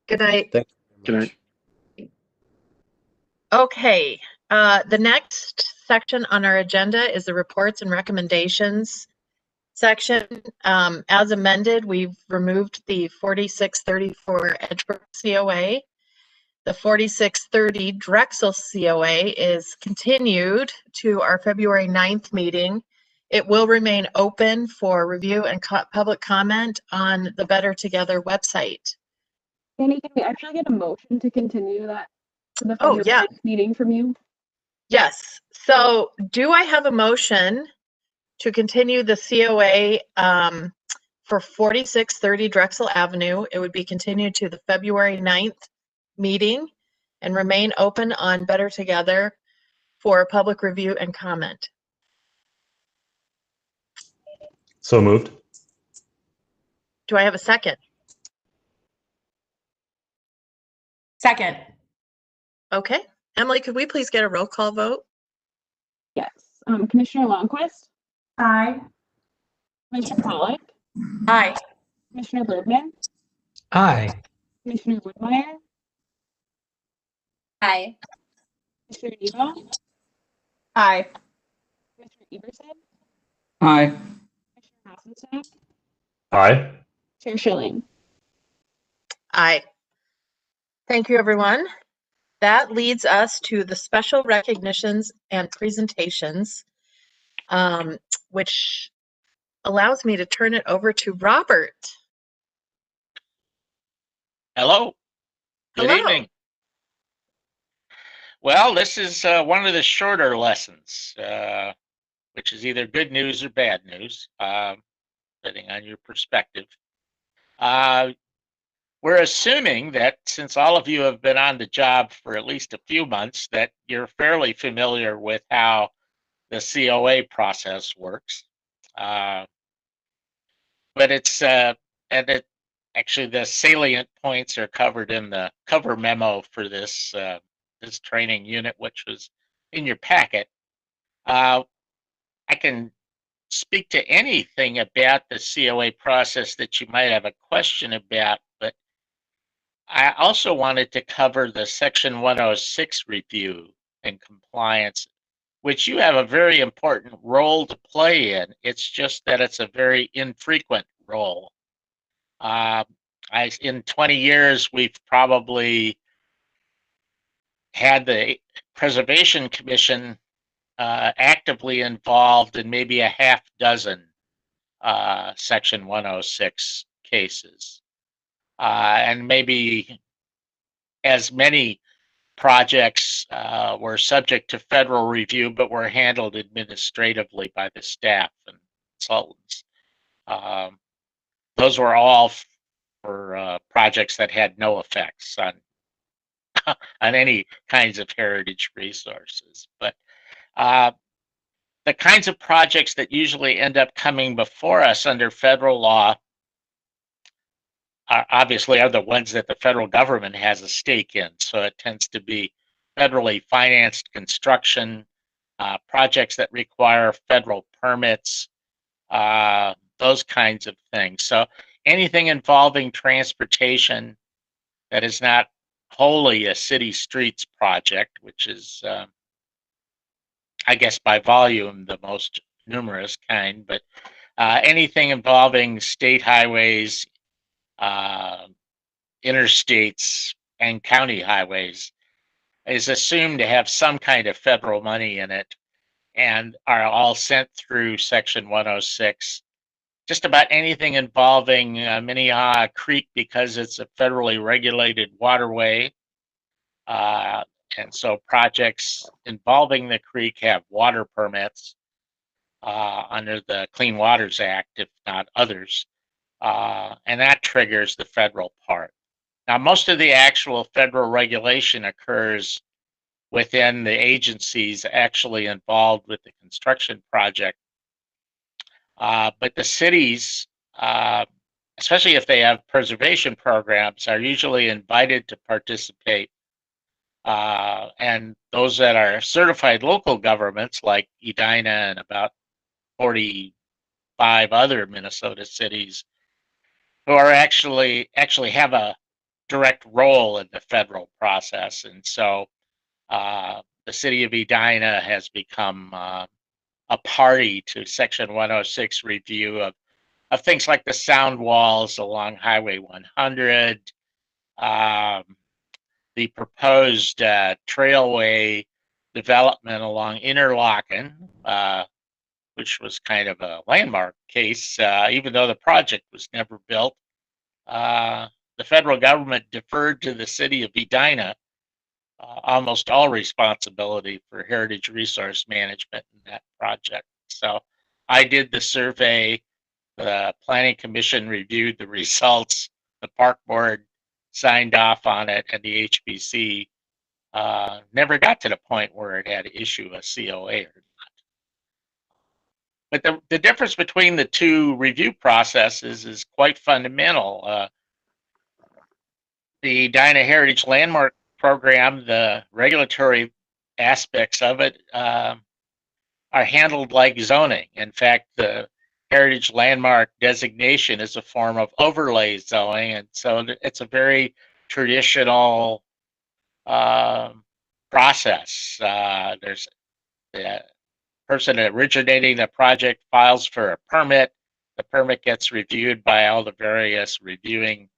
Good night. Thank you. Good night. Okay, the next section on our agenda is the reports and recommendations section. As amended, we've removed the 4634 Edgebrook COA. The 4630 Drexel COA is continued to our February 9th meeting. It will remain open for review and public comment on the Better Together website. Danny, can we actually get a motion to continue that to the Oh, February yeah. 9th meeting from you? Yes. So do I have a motion to continue the COA for 4630 Drexel Avenue? It would be continued to the February 9th meeting and remain open on Better Together for public review and comment. So moved. Do I have a second? Second. Okay. Emily, could we please get a roll call vote? Yes. Commissioner Longquist, Aye. Commissioner Pollock, Aye. Commissioner Bergman, Aye. Commissioner Woodmeyer, Aye. Commissioner Nebo, Aye. Commissioner Everson, Aye. Commissioner Hassenstack, Aye. Chair Schilling. Aye. Thank you, everyone. That leads us to the special recognitions and presentations, which allows me to turn it over to Robert. Hello. Good Hello. evening. Well, this is one of the shorter lessons, which is either good news or bad news, depending on your perspective. We're assuming that since all of you have been on the job for at least a few months, that you're fairly familiar with how the COA process works. But it's, actually the salient points are covered in the cover memo for this, this training unit, which was in your packet. I can speak to anything about the COA process that you might have a question about, but I also wanted to cover the Section 106 review and compliance, which you have a very important role to play in. It's just that it's a very infrequent role. In 20 years, we've probably had the Preservation Commission actively involved in maybe a half dozen Section 106 cases. And maybe as many projects were subject to federal review, but were handled administratively by the staff and consultants. Those were all for projects that had no effects on on any kinds of heritage resources. But the kinds of projects that usually end up coming before us under federal law obviously are the ones that the federal government has a stake in. So it tends to be federally financed construction, projects that require federal permits, those kinds of things. So anything involving transportation that is not wholly a city streets project, which is, I guess by volume, the most numerous kind, but anything involving state highways, interstates, and county highways is assumed to have some kind of federal money in it and are all sent through Section 106. Just about anything involving Minnehaha Creek, because it's a federally regulated waterway. And so projects involving the creek have water permits under the Clean Waters Act, if not others. And that triggers the federal part. Now, most of the actual federal regulation occurs within the agencies actually involved with the construction project. But the cities, especially if they have preservation programs, are usually invited to participate. And those that are certified local governments like Edina and about 45 other Minnesota cities who are actually have a direct role in the federal process. And so the city of Edina has become a party to Section 106 review of things like the sound walls along Highway 100, the proposed trailway development along Interlochen, which was kind of a landmark case, even though the project was never built. The federal government deferred to the city of Edina almost all responsibility for heritage resource management in that project. So I did the survey, the Planning Commission reviewed the results, the Park Board signed off on it, and the HBC never got to the point where it had to issue a COA or not. But the difference between the two review processes is quite fundamental. The Edina Heritage Landmark Program, the regulatory aspects of it are handled like zoning. In fact, the heritage landmark designation is a form of overlay zoning, and so it's a very traditional process. There's the person originating the project files for a permit. The permit gets reviewed by all the various reviewing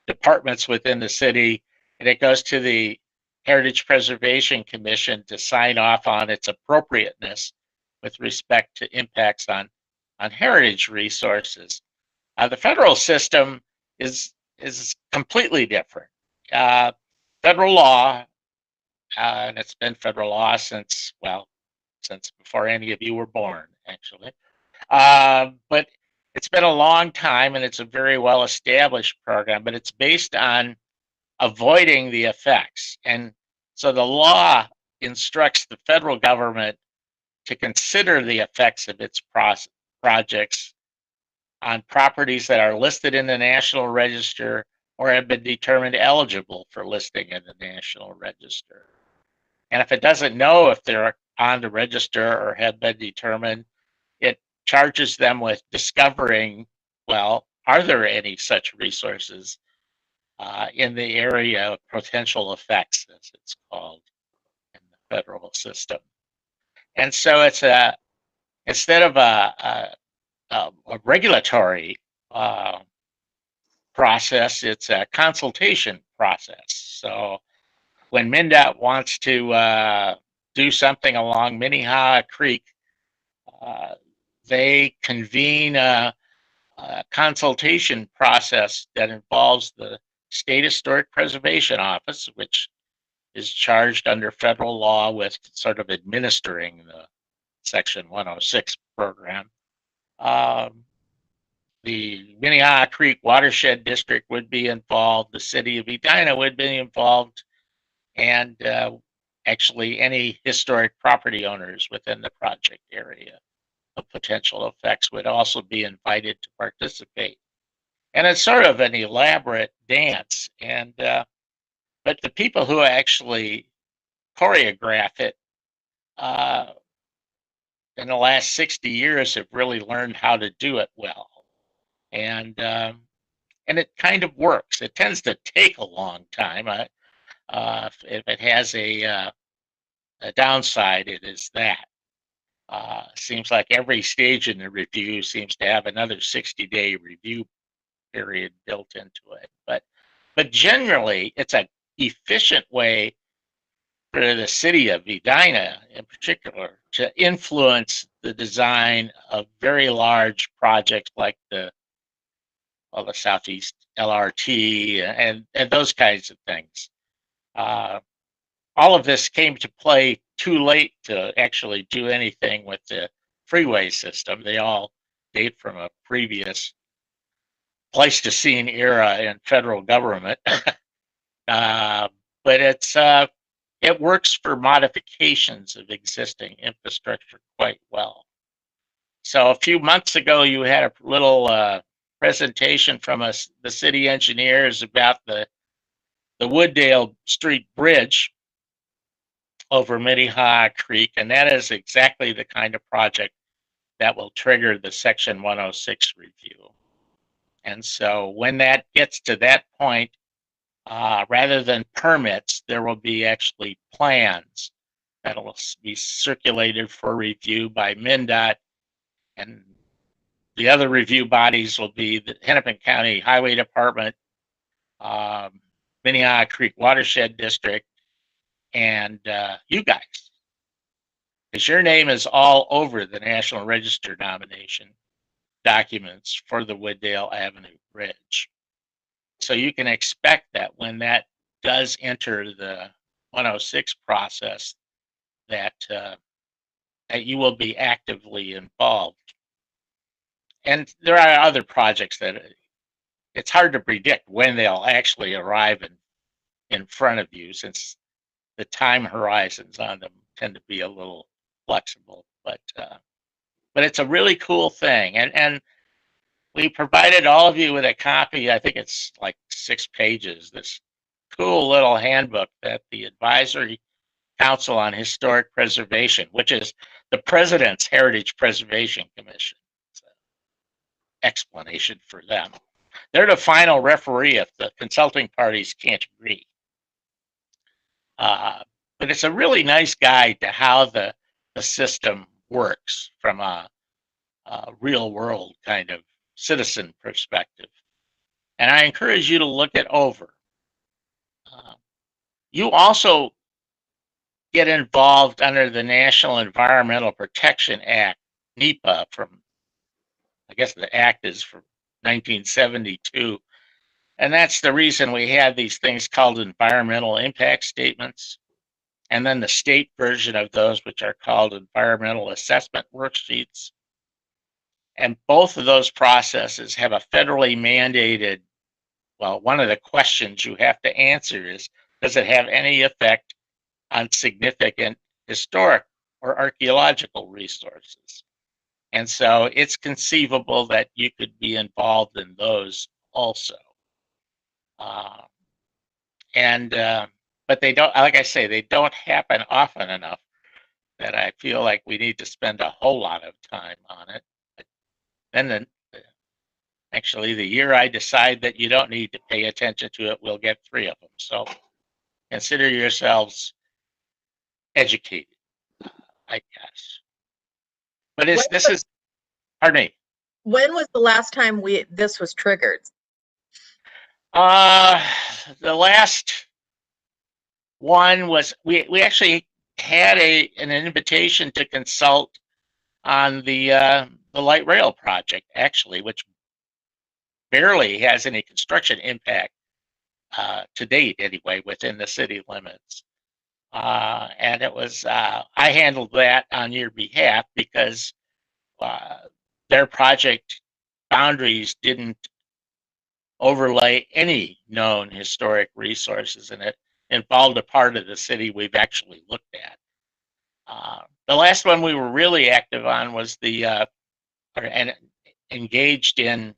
departments within the city, and it goes to the Heritage Preservation Commission to sign off on its appropriateness with respect to impacts on heritage resources. The federal system is completely different. Federal law, and it's been federal law since before any of you were born, actually. But it's been a long time, and it's a very well-established program, but it's based on avoiding the effects. And so the law instructs the federal government to consider the effects of its projects on properties that are listed in the National Register or have been determined eligible for listing in the National Register. And if it doesn't know if they're on the register or have been determined, it charges them with discovering, well, are there any such resources in the area of potential effects, as it's called in the federal system. And so it's instead of a regulatory process, it's a consultation process. So when MnDOT wants to do something along Minnehaha Creek, they convene a consultation process that involves the State Historic Preservation Office, which is charged under federal law with sort of administering the Section 106 program. The Minnehaha Creek Watershed District would be involved, the city of Edina would be involved, and actually any historic property owners within the project area of potential effects would also be invited to participate. And it's sort of an elaborate dance, and but the people who actually choreograph it in the last 60 years have really learned how to do it well. And it kind of works. It tends to take a long time. If it has a downside, it is that. Seems like every stage in the review seems to have another 60-day review period built into it. But generally, it's an efficient way for the city of Edina, in particular, to influence the design of very large projects like the Southeast LRT and those kinds of things. All of this came to play too late to actually do anything with the freeway system. They all date from a previous Pleistocene era in federal government. But it works for modifications of existing infrastructure quite well. So a few months ago, you had a little presentation from the city engineers about the Wooddale Street Bridge over Minnehaha Creek, and that is exactly the kind of project that will trigger the Section 106 review. And so when that gets to that point, rather than permits, there will be actually plans that will be circulated for review by MnDOT, and the other review bodies will be the Hennepin County Highway Department, Minnehaha Creek Watershed District, and you guys, because your name is all over the National Register nomination documents for the Wooddale Avenue Bridge. So you can expect that when that does enter the 106 process, that you will be actively involved. And there are other projects that it's hard to predict when they'll actually arrive in front of you, since the time horizons on them tend to be a little flexible. But it's a really cool thing, and we provided all of you with a copy. I think it's like 6 pages. This cool little handbook that the Advisory Council on Historic Preservation, which is the President's Heritage Preservation Commission, it's an explanation for them. They're the final referee if the consulting parties can't agree. But it's a really nice guide to how the system works from a real world kind of citizen perspective. And I encourage you to look it over. You also get involved under the National Environmental Protection Act, NEPA, from, I guess the act is from 1972. And that's the reason we have these things called environmental impact statements. And then the state version of those, which are called environmental assessment worksheets. And both of those processes have a federally mandated, well, one of the questions you have to answer is, does it have any effect on significant historic or archaeological resources? And so it's conceivable that you could be involved in those also. But they don't, like I say, they don't happen often enough that I feel like we need to spend a whole lot of time on it. But then actually the year I decide that you don't need to pay attention to it, we'll get 3 of them. So consider yourselves educated, I guess. But this is, pardon me. When was the last time this was triggered? The last one was, we actually had an invitation to consult on the light rail project, actually, which barely has any construction impact to date anyway within the city limits. And it was, I handled that on your behalf because their project boundaries didn't overlay any known historic resources, and it involved a part of the city we've actually looked at. The last one we were really active on was and engaged in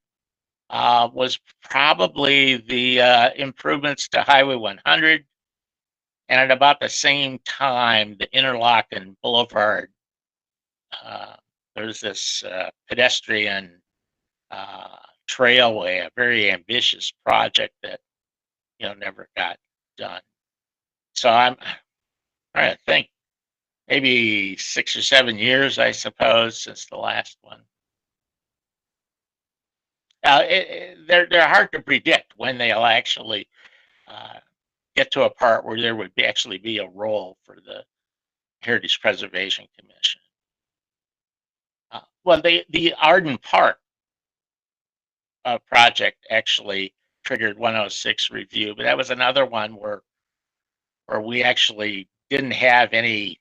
was probably the improvements to Highway 100, and at about the same time, the Interlochen Boulevard. There's this pedestrian trailway, a very ambitious project that never got done. So I'm trying to think, maybe 6 or 7 years, I suppose, since the last one. They're hard to predict when they'll actually get to a part where there would actually be a role for the Heritage Preservation Commission. Well, the Arden Park project actually triggered 106 review, but that was another one where we actually didn't have anything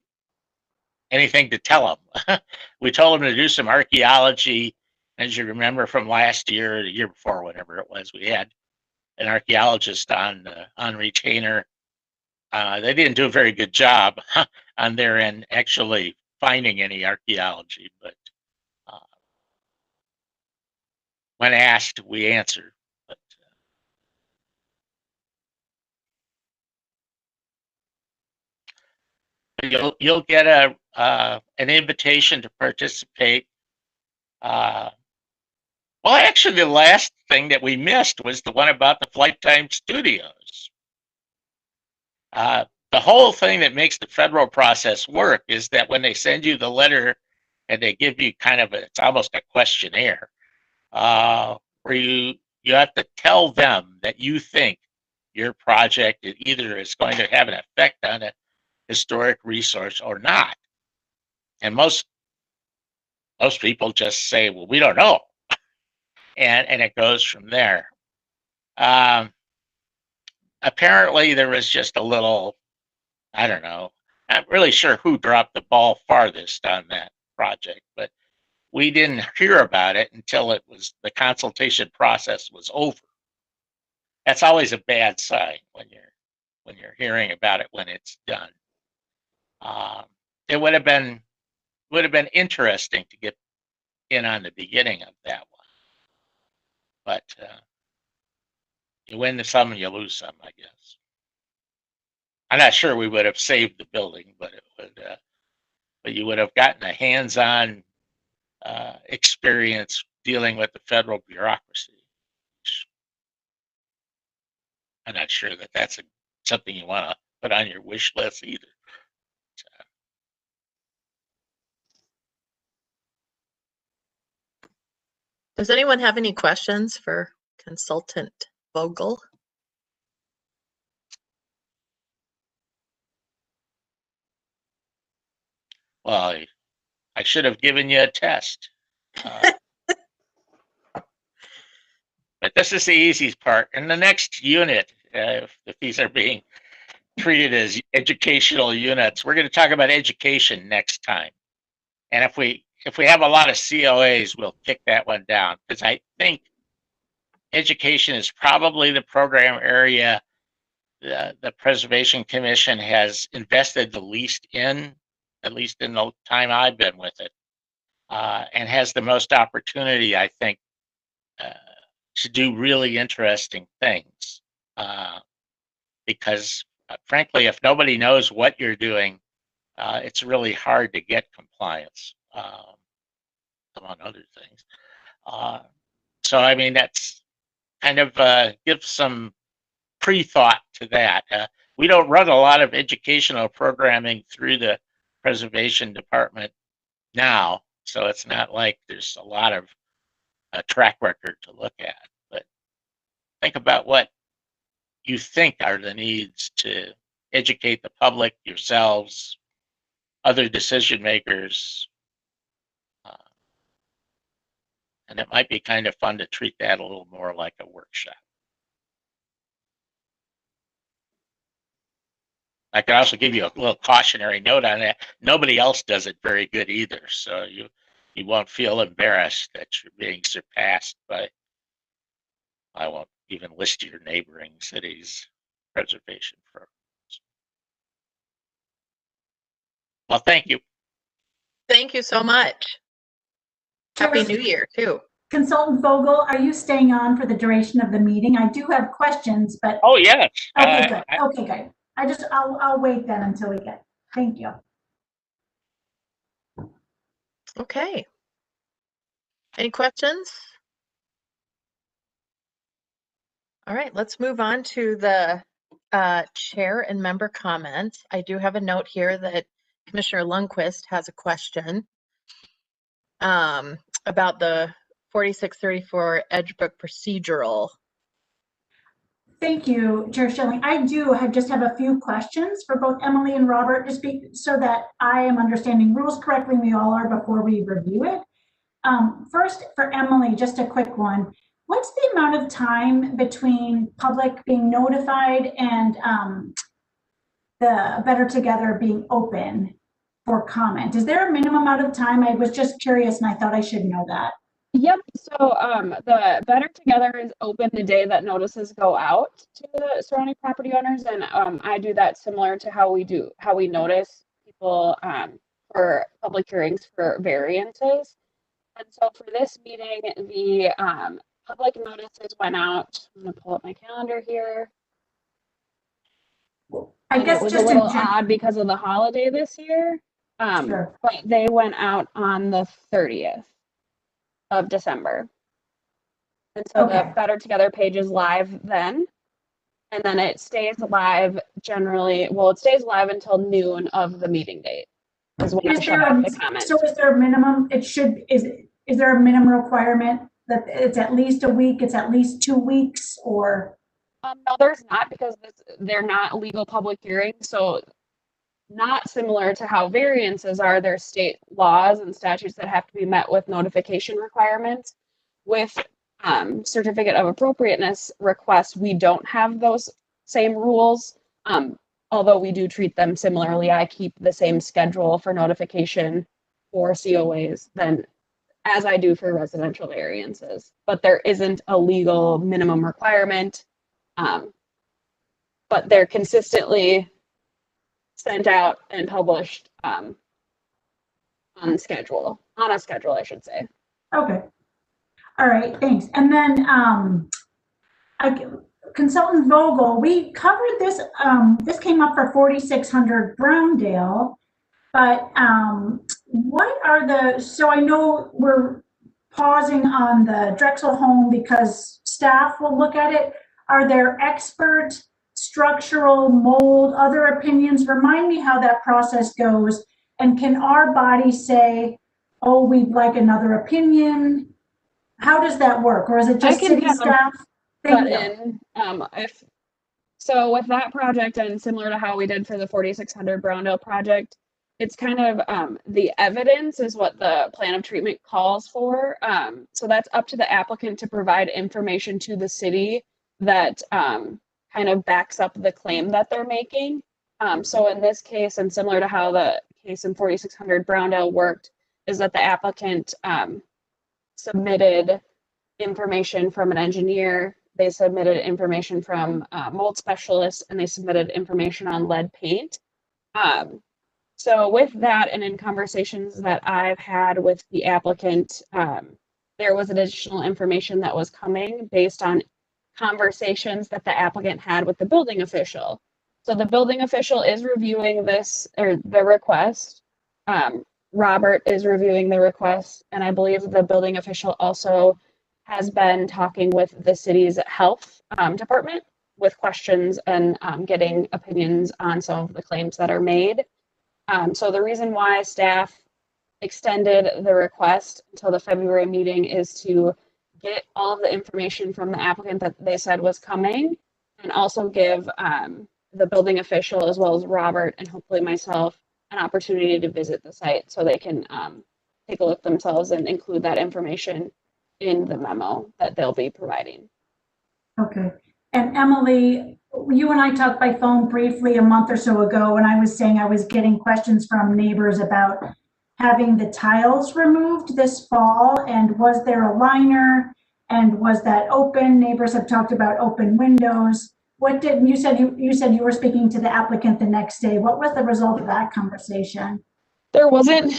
to tell them. We told them to do some archaeology. As you remember from last year, or the year before, whatever it was, we had an archaeologist on retainer. They didn't do a very good job on their end actually finding any archaeology, but when asked, we answered. But you'll get an invitation to participate. Well, actually, the last thing that we missed was the one about the Flight Time Studios. The whole thing that makes the federal process work is that when they send you the letter and they give you kind of it's almost a questionnaire, where you have to tell them that you think your project either is going to have an effect on a historic resource or not. And most people just say, well, we don't know. And it goes from there. Apparently there was just a little, I don't know, not really sure who dropped the ball farthest on that project, but we didn't hear about it until the consultation process was over. That's always a bad sign when you're hearing about it when it's done. It would have been interesting to get in on the beginning of that one, but you win some and you lose some, I guess. I'm not sure we would have saved the building, but you would have gotten a hands-on experience dealing with the federal bureaucracy. I'm not sure that that's something you want to put on your wish list either. Does anyone have any questions for Consultant Vogel? Well, I should have given you a test. But this is the easiest part. In the next unit, if these are being treated as educational units, we're going to talk about education next time. And if we have a lot of COAs, we'll kick that one down, because I think education is probably the program area the Preservation Commission has invested the least in, at least in the time I've been with it, and has the most opportunity, I think, to do really interesting things. Because frankly, if nobody knows what you're doing, it's really hard to get compliance, among other things. So, I mean, that's kind of gives some pre-thought to that. We don't run a lot of educational programming through the Preservation Department now, so it's not like there's a lot of track record to look at. But think about what you think are the needs to educate the public, yourselves, other decision makers. And it might be kind of fun to treat that a little more like a workshop. I can also give you a little cautionary note on that. Nobody else does it very good either. So you won't feel embarrassed that you're being surpassed by, I won't even list your neighboring cities' preservation programs. Well, thank you. Thank you so much. Happy New Year too. Consultant Vogel, are you staying on for the duration of the meeting? I do have questions, but. Oh, yes. Okay, good. Okay, good. I'll wait then until we get, thank you. Okay. Any questions? All right, let's move on to the chair and member comments. I do have a note here that Commissioner Lundquist has a question about the 4634 Edgebrook procedural. Thank you, Chair Schilling. I just have a few questions for both Emily and Robert to speak so that I am understanding rules correctly, and we all are before we review it. First, for Emily, just a quick one. What's the amount of time between public being notified and the Better Together being open for comment? Is there a minimum amount of time? I was just curious and I thought I should know that. Yep. So the Better Together is open the day that notices go out to the surrounding property owners, and I do that similar to how we notice people for public hearings for variances. And so for this meeting, the public notices went out. I'm going to pull up my calendar here. I guess it was just a little odd because of the holiday this year. Sure. But they went out on the 30th of December. And so the Better Together page is live then. And then it stays live generally, well, it stays live until noon of the meeting date. Is when I shut off the comments. So is there a minimum, is there a minimum requirement that it's at least a week, it's at least 2 weeks, or? No, there's not, because they're not legal public hearings. So not similar to how variances are, there's state laws and statutes that have to be met with notification requirements. With certificate of appropriateness requests, we don't have those same rules. Although we do treat them similarly. I keep the same schedule for notification for COAs as I do for residential variances, but there isn't a legal minimum requirement. But they're consistently sent out and published on a schedule, I should say. Okay. All right, thanks. And then Consultant Vogel, we covered this, this came up for 4600 Browndale, but what are so I know we're pausing on the Drexel home because staff will look at it. Are there expert structural mold, other opinions? Remind me how that process goes. And can our body say, oh, we'd like another opinion? How does that work? Or is it just city staff? Thank you. So with that project, and similar to how we did for the 4600 Browndale project, it's kind of the evidence is what the plan of treatment calls for. So that's up to the applicant to provide information to the city that kind of backs up the claim that they're making. So in this case, and similar to how the case in 4600 Browndale worked, is that the applicant submitted information from an engineer, they submitted information from mold specialists, and they submitted information on lead paint. So with that, and in conversations that I've had with the applicant, there was additional information that was coming based on conversations that the applicant had with the building official. So the building official is reviewing this, or the request. Robert is reviewing the request, and I believe the building official also has been talking with the city's health department with questions and getting opinions on some of the claims that are made. So the reason why staff extended the request until the February meeting is to get all of the information from the applicant that they said was coming, and also give the building official, as well as Robert and hopefully myself, an opportunity to visit the site so they can take a look themselves and include that information in the memo that they'll be providing. Okay. And Emily, you and I talked by phone briefly a month or so ago, and I was saying I was getting questions from neighbors about having the tiles removed this fall, and was there a liner, and was that open? Neighbors have talked about open windows. What did you said you were speaking to the applicant the next day? What was the result of that conversation?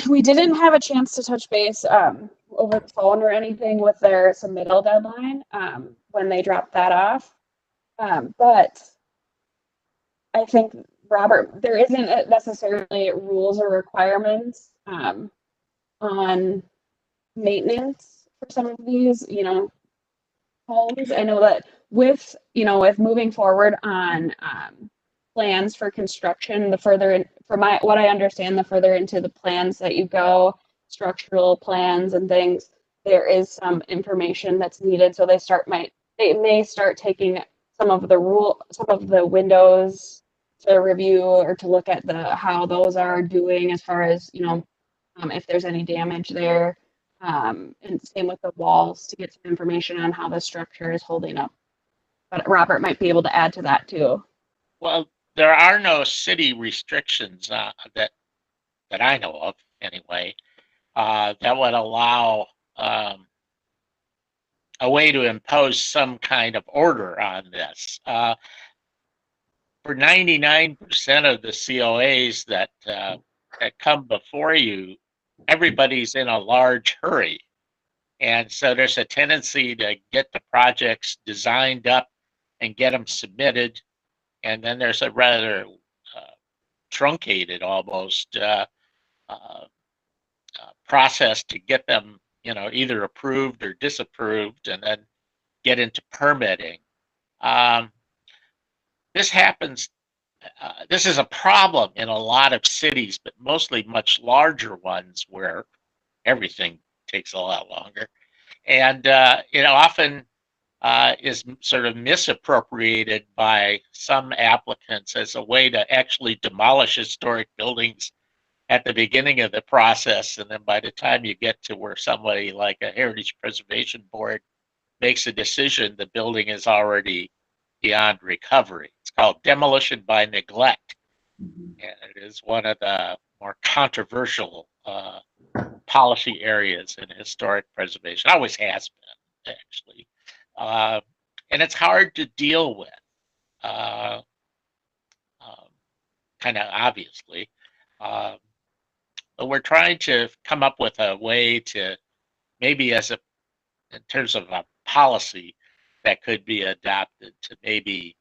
We didn't have a chance to touch base over the phone or anything with their submittal deadline when they dropped that off. But I think, Robert, there isn't necessarily rules or requirements on maintenance for some of these, homes. I know that with moving forward on plans for construction, the further what I understand, the further into the plans that you go, structural plans and things, there is some information that's needed. So they may start taking some of the windows to review or to look at how those are doing as far as, if there's any damage there. And same with the walls to get some information on how the structure is holding up. But Robert might be able to add to that too. Well, there are no city restrictions that I know of anyway that would allow a way to impose some kind of order on this. For 99% of the COAs that come before you, everybody's in a large hurry. And so there's a tendency to get the projects designed up and get them submitted. And then there's a rather truncated almost process to get them, either approved or disapproved, and then get into permitting. This happens. This is a problem in a lot of cities, but mostly much larger ones where everything takes a lot longer, and it often is sort of misappropriated by some applicants as a way to actually demolish historic buildings at the beginning of the process, and then by the time you get to where somebody like a Heritage Preservation Board makes a decision, the building is already beyond recovery. It's called demolition by neglect, and it is one of the more controversial policy areas in historic preservation. Always has been, actually, and it's hard to deal with, kind of obviously. But we're trying to come up with a way to maybe in terms of a policy that could be adopted to maybe,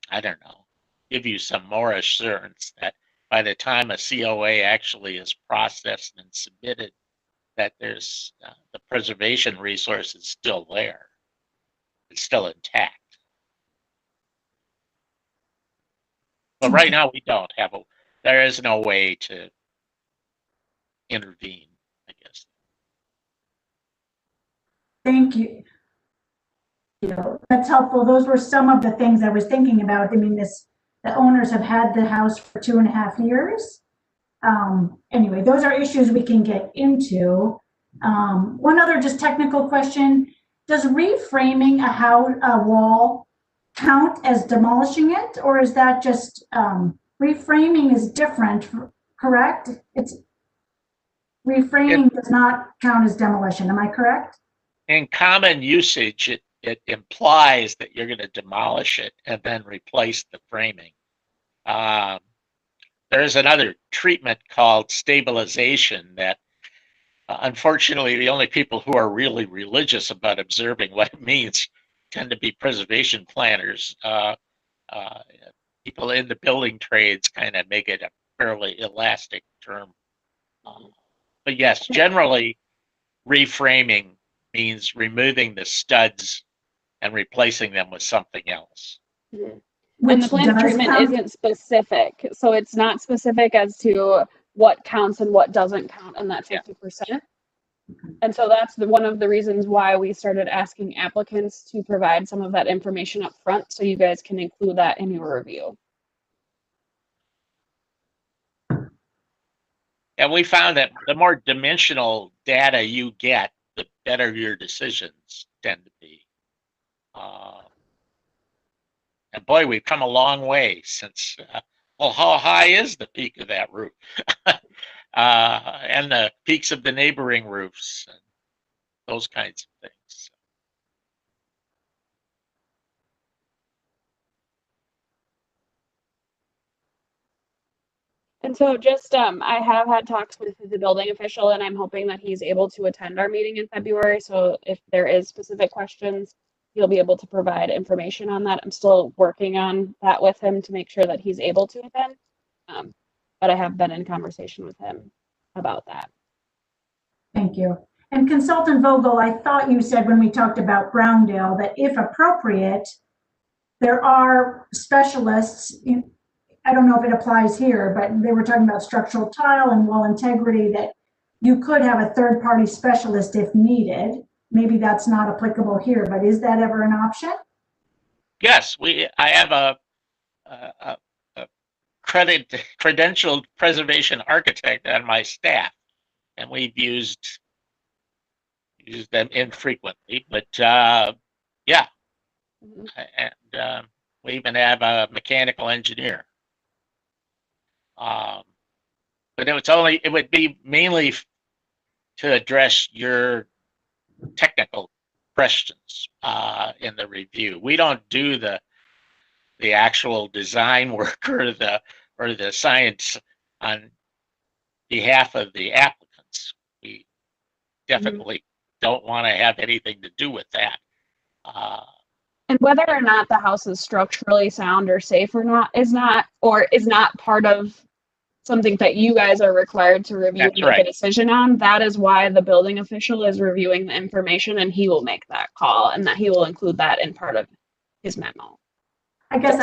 I don't know, give you some more assurance that by the time a COA actually is processed and submitted, that there's the preservation resource is still there. It's still intact. But right now we don't have there is no way to intervene, I guess. Thank you. That's helpful. Those were some of the things I was thinking about. I mean, the owners have had the house for 2.5 years. Anyway, those are issues we can get into. One other just technical question. Does reframing a wall count as demolishing it, or is that just reframing is different, correct? Reframing does not count as demolition. Am I correct? In common usage, it implies that you're going to demolish it and then replace the framing. There's another treatment called stabilization that, unfortunately, the only people who are really religious about observing what it means tend to be preservation planners. People in the building trades kind of make it a fairly elastic term. But yes, generally, reframing means removing the studs and replacing them with something else. And the plan treatment isn't specific. So it's not specific as to what counts and what doesn't count in that 50%. And so that's one of the reasons why we started asking applicants to provide some of that information up front, so you guys can include that in your review. And we found that the more dimensional data you get, the better your decisions tend to be. And boy, we've come a long way since, well, how high is the peak of that roof? And the peaks of the neighboring roofs, and those kinds of things. And so just, I have had talks with the building official, and I'm hoping that he's able to attend our meeting in February. So if there is specific questions, he'll be able to provide information on that. I'm still working on that with him to make sure that he's able to attend. But I have been in conversation with him about that. Thank you. And Consultant Vogel, I thought you said when we talked about Browndale that if appropriate, there are specialists, I don't know if it applies here, but they were talking about structural tile and wall integrity, that you could have a third-party specialist if needed. Maybe that's not applicable here, but is that ever an option? Yes, I have a credentialed preservation architect on my staff, and we've used them infrequently, but yeah. And we even have a mechanical engineer. But it would be mainly to address your technical questions in the review. We don't do the actual design work or the science on behalf of the applicants. We definitely don't want to have anything to do with that. And whether or not the house is structurally sound or safe or not is not part of something that you guys are required to review and make a decision on. That is why the building official is reviewing the information, and he will make that call, and that he will include that in part of his memo. I guess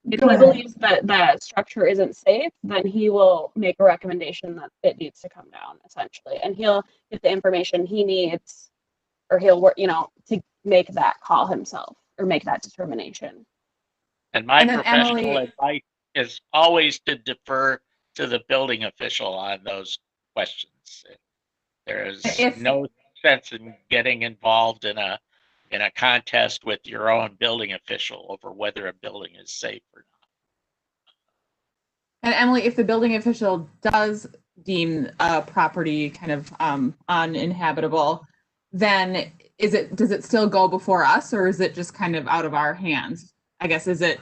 If he believes that the structure isn't safe, then he will make a recommendation that it needs to come down, essentially, and he'll get the information he needs, or he'll work, to make that call himself or make that determination. And my professional advice is always to defer to the building official on those questions. There is no sense in getting involved in a contest with your own building official over whether a building is safe or not. And Emily, if the building official does deem a property kind of uninhabitable, then does it still go before us, or is it just kind of out of our hands? I guess, is it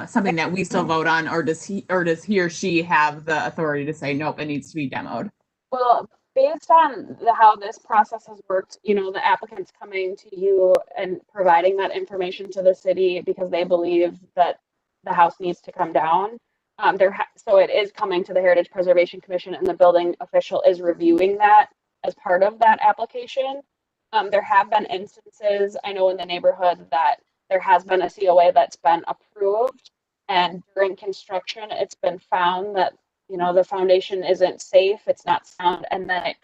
something that we still vote on, or does he or she have the authority to say, nope, it needs to be demoed? Well, based on how this process has worked, the applicant's coming to you and providing that information to the city because they believe that the house needs to come down. So it is coming to the Heritage Preservation Commission, and the building official is reviewing that as part of that application. There have been instances, I know in the neighborhood, that there has been a COA that's been approved, and during construction, it's been found that, the foundation isn't safe, it's not sound, and then it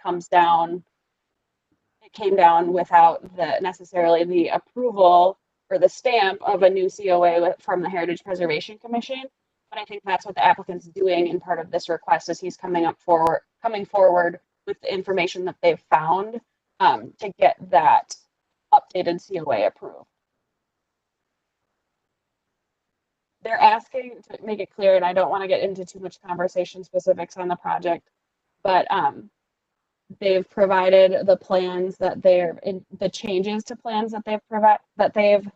came down without necessarily the approval or the stamp of a new COA from the Heritage Preservation Commission. But I think that's what the applicant's doing in part of this request, is he's coming forward with the information that they've found to get that updated COA approved. They're asking, to make it clear, and I don't want to get into too much conversation specifics on the project, but they've provided the plans that the changes to plans that they've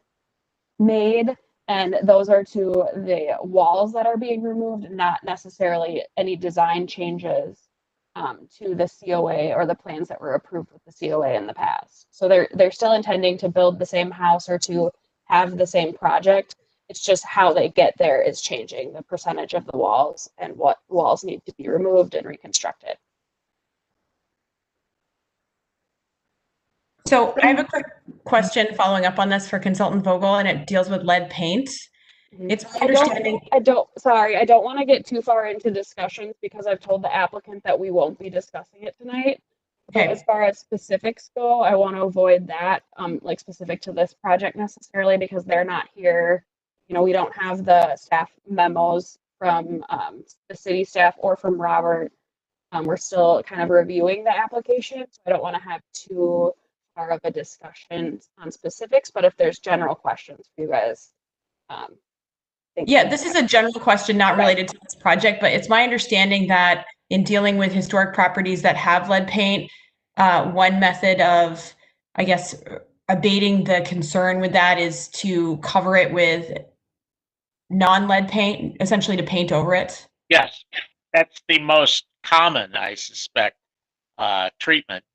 made, and those are to the walls that are being removed, not necessarily any design changes to the COA or the plans that were approved with the COA in the past. So they're still intending to build the same house or to have the same project. It's just how they get there is changing, the percentage of the walls and what walls need to be removed and reconstructed. So I have a quick question following up on this for Consultant Vogel, and it deals with lead paint. It's my understanding. I don't want to get too far into discussions because I've told the applicant that we won't be discussing it tonight. Okay. So as far as specifics go, I want to avoid that, like specific to this project necessarily, because they're not here. We don't have the staff memos from the city staff or from Robert We're still kind of reviewing the application, so I don't want to have too far of a discussion on specifics, but if there's general questions for you guys. Yeah, this is a general question, not Okay. related to this project, but it's my understanding that in dealing with historic properties that have lead paint, one method of, I guess, abating the concern with that is to cover it with non-lead paint, essentially to paint over it. Yes, that's the most common, I suspect, treatment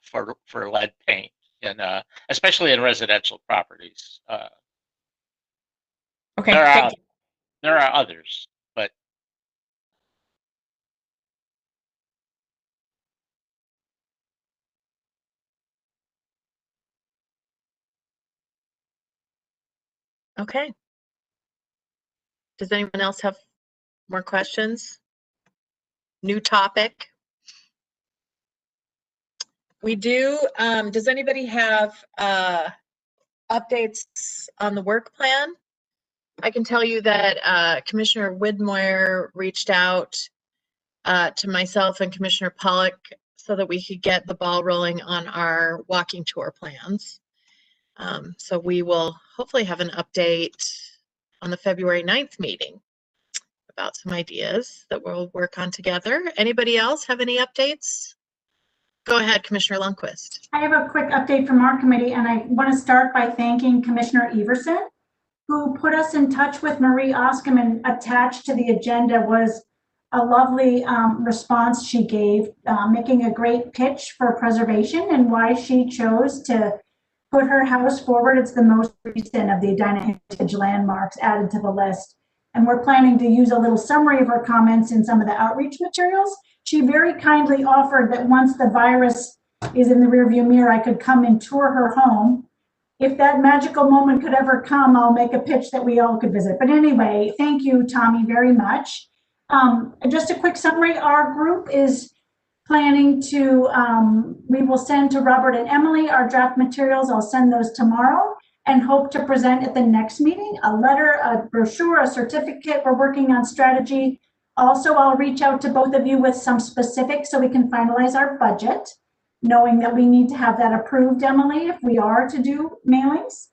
for lead paint, and especially in residential properties. Okay, There thank you. there are others, but Okay. Does anyone else have more questions? New topic? We do. Does anybody have updates on the work plan? I can tell you that Commissioner Widmoyer reached out to myself and Commissioner Pollock so that we could get the ball rolling on our walking tour plans. So we will hopefully have an update on the February 9th meeting about some ideas that we'll work on together. Anybody else have any updates? Go ahead, Commissioner Lundquist. I have a quick update from our committee, and I want to start by thanking Commissioner Everson, who put us in touch with Marie Oscom, and attached to the agenda was a lovely response she gave, making a great pitch for preservation and why she chose to put her house forward. It's the most recent of the Edina Heritage landmarks added to the list. And we're planning to use a little summary of her comments in some of the outreach materials. She very kindly offered that once the virus is in the rearview mirror, I could come and tour her home. If that magical moment could ever come, I'll make a pitch that we all could visit. But anyway, thank you, Tommy, very much. Just a quick summary, our group is planning to, we will send to Robert and Emily our draft materials. I'll send those tomorrow and hope to present at the next meeting, a letter, a brochure, a certificate. We're working on strategy. Also, I'll reach out to both of you with some specifics so we can finalize our budget, knowing that we need to have that approved, Emily, if we are to do mailings.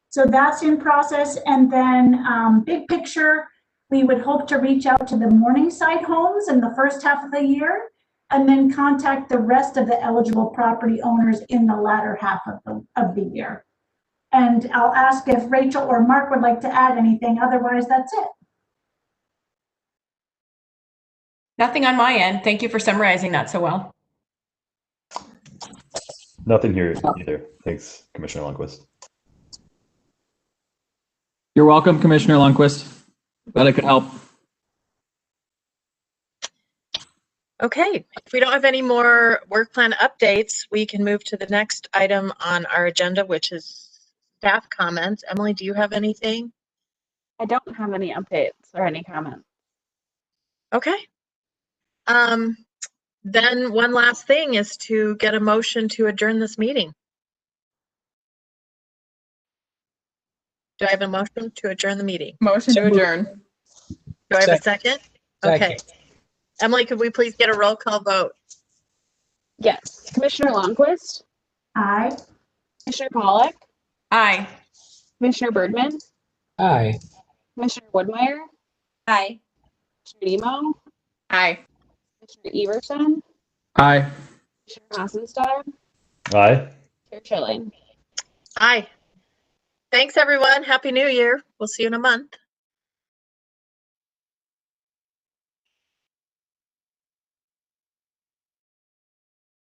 So that's in process. And then big picture, we would hope to reach out to the Morningside homes in the first half of the year, and then contact the rest of the eligible property owners in the latter half of the year. And I'll ask if Rachel or Mark would like to add anything. Otherwise, that's it. Nothing on my end. Thank you for summarizing that so well. Nothing here either. Thanks, Commissioner Lundquist. You're welcome, Commissioner Lundquist. Glad I could help. Okay, if we don't have any more work plan updates, we can move to the next item on our agenda, which is staff comments. Emily, do you have anything? I don't have any updates or any comments. Okay. Then one last thing is to get a motion to adjourn this meeting. Do I have a motion to adjourn the meeting? Motion to adjourn. Do I have a second? Okay. Second. Emily, could we please get a roll call vote? Yes. Commissioner Lundquist, Aye. Commissioner Pollock, Aye. Commissioner Birdman, Aye. Commissioner Woodmeyer, Aye. Commissioner Emo, Aye. Commissioner Everson, Aye. Commissioner Hassenstein, Aye. Chair Chilling. Aye. Thanks, everyone. Happy New Year. We'll see you in a month.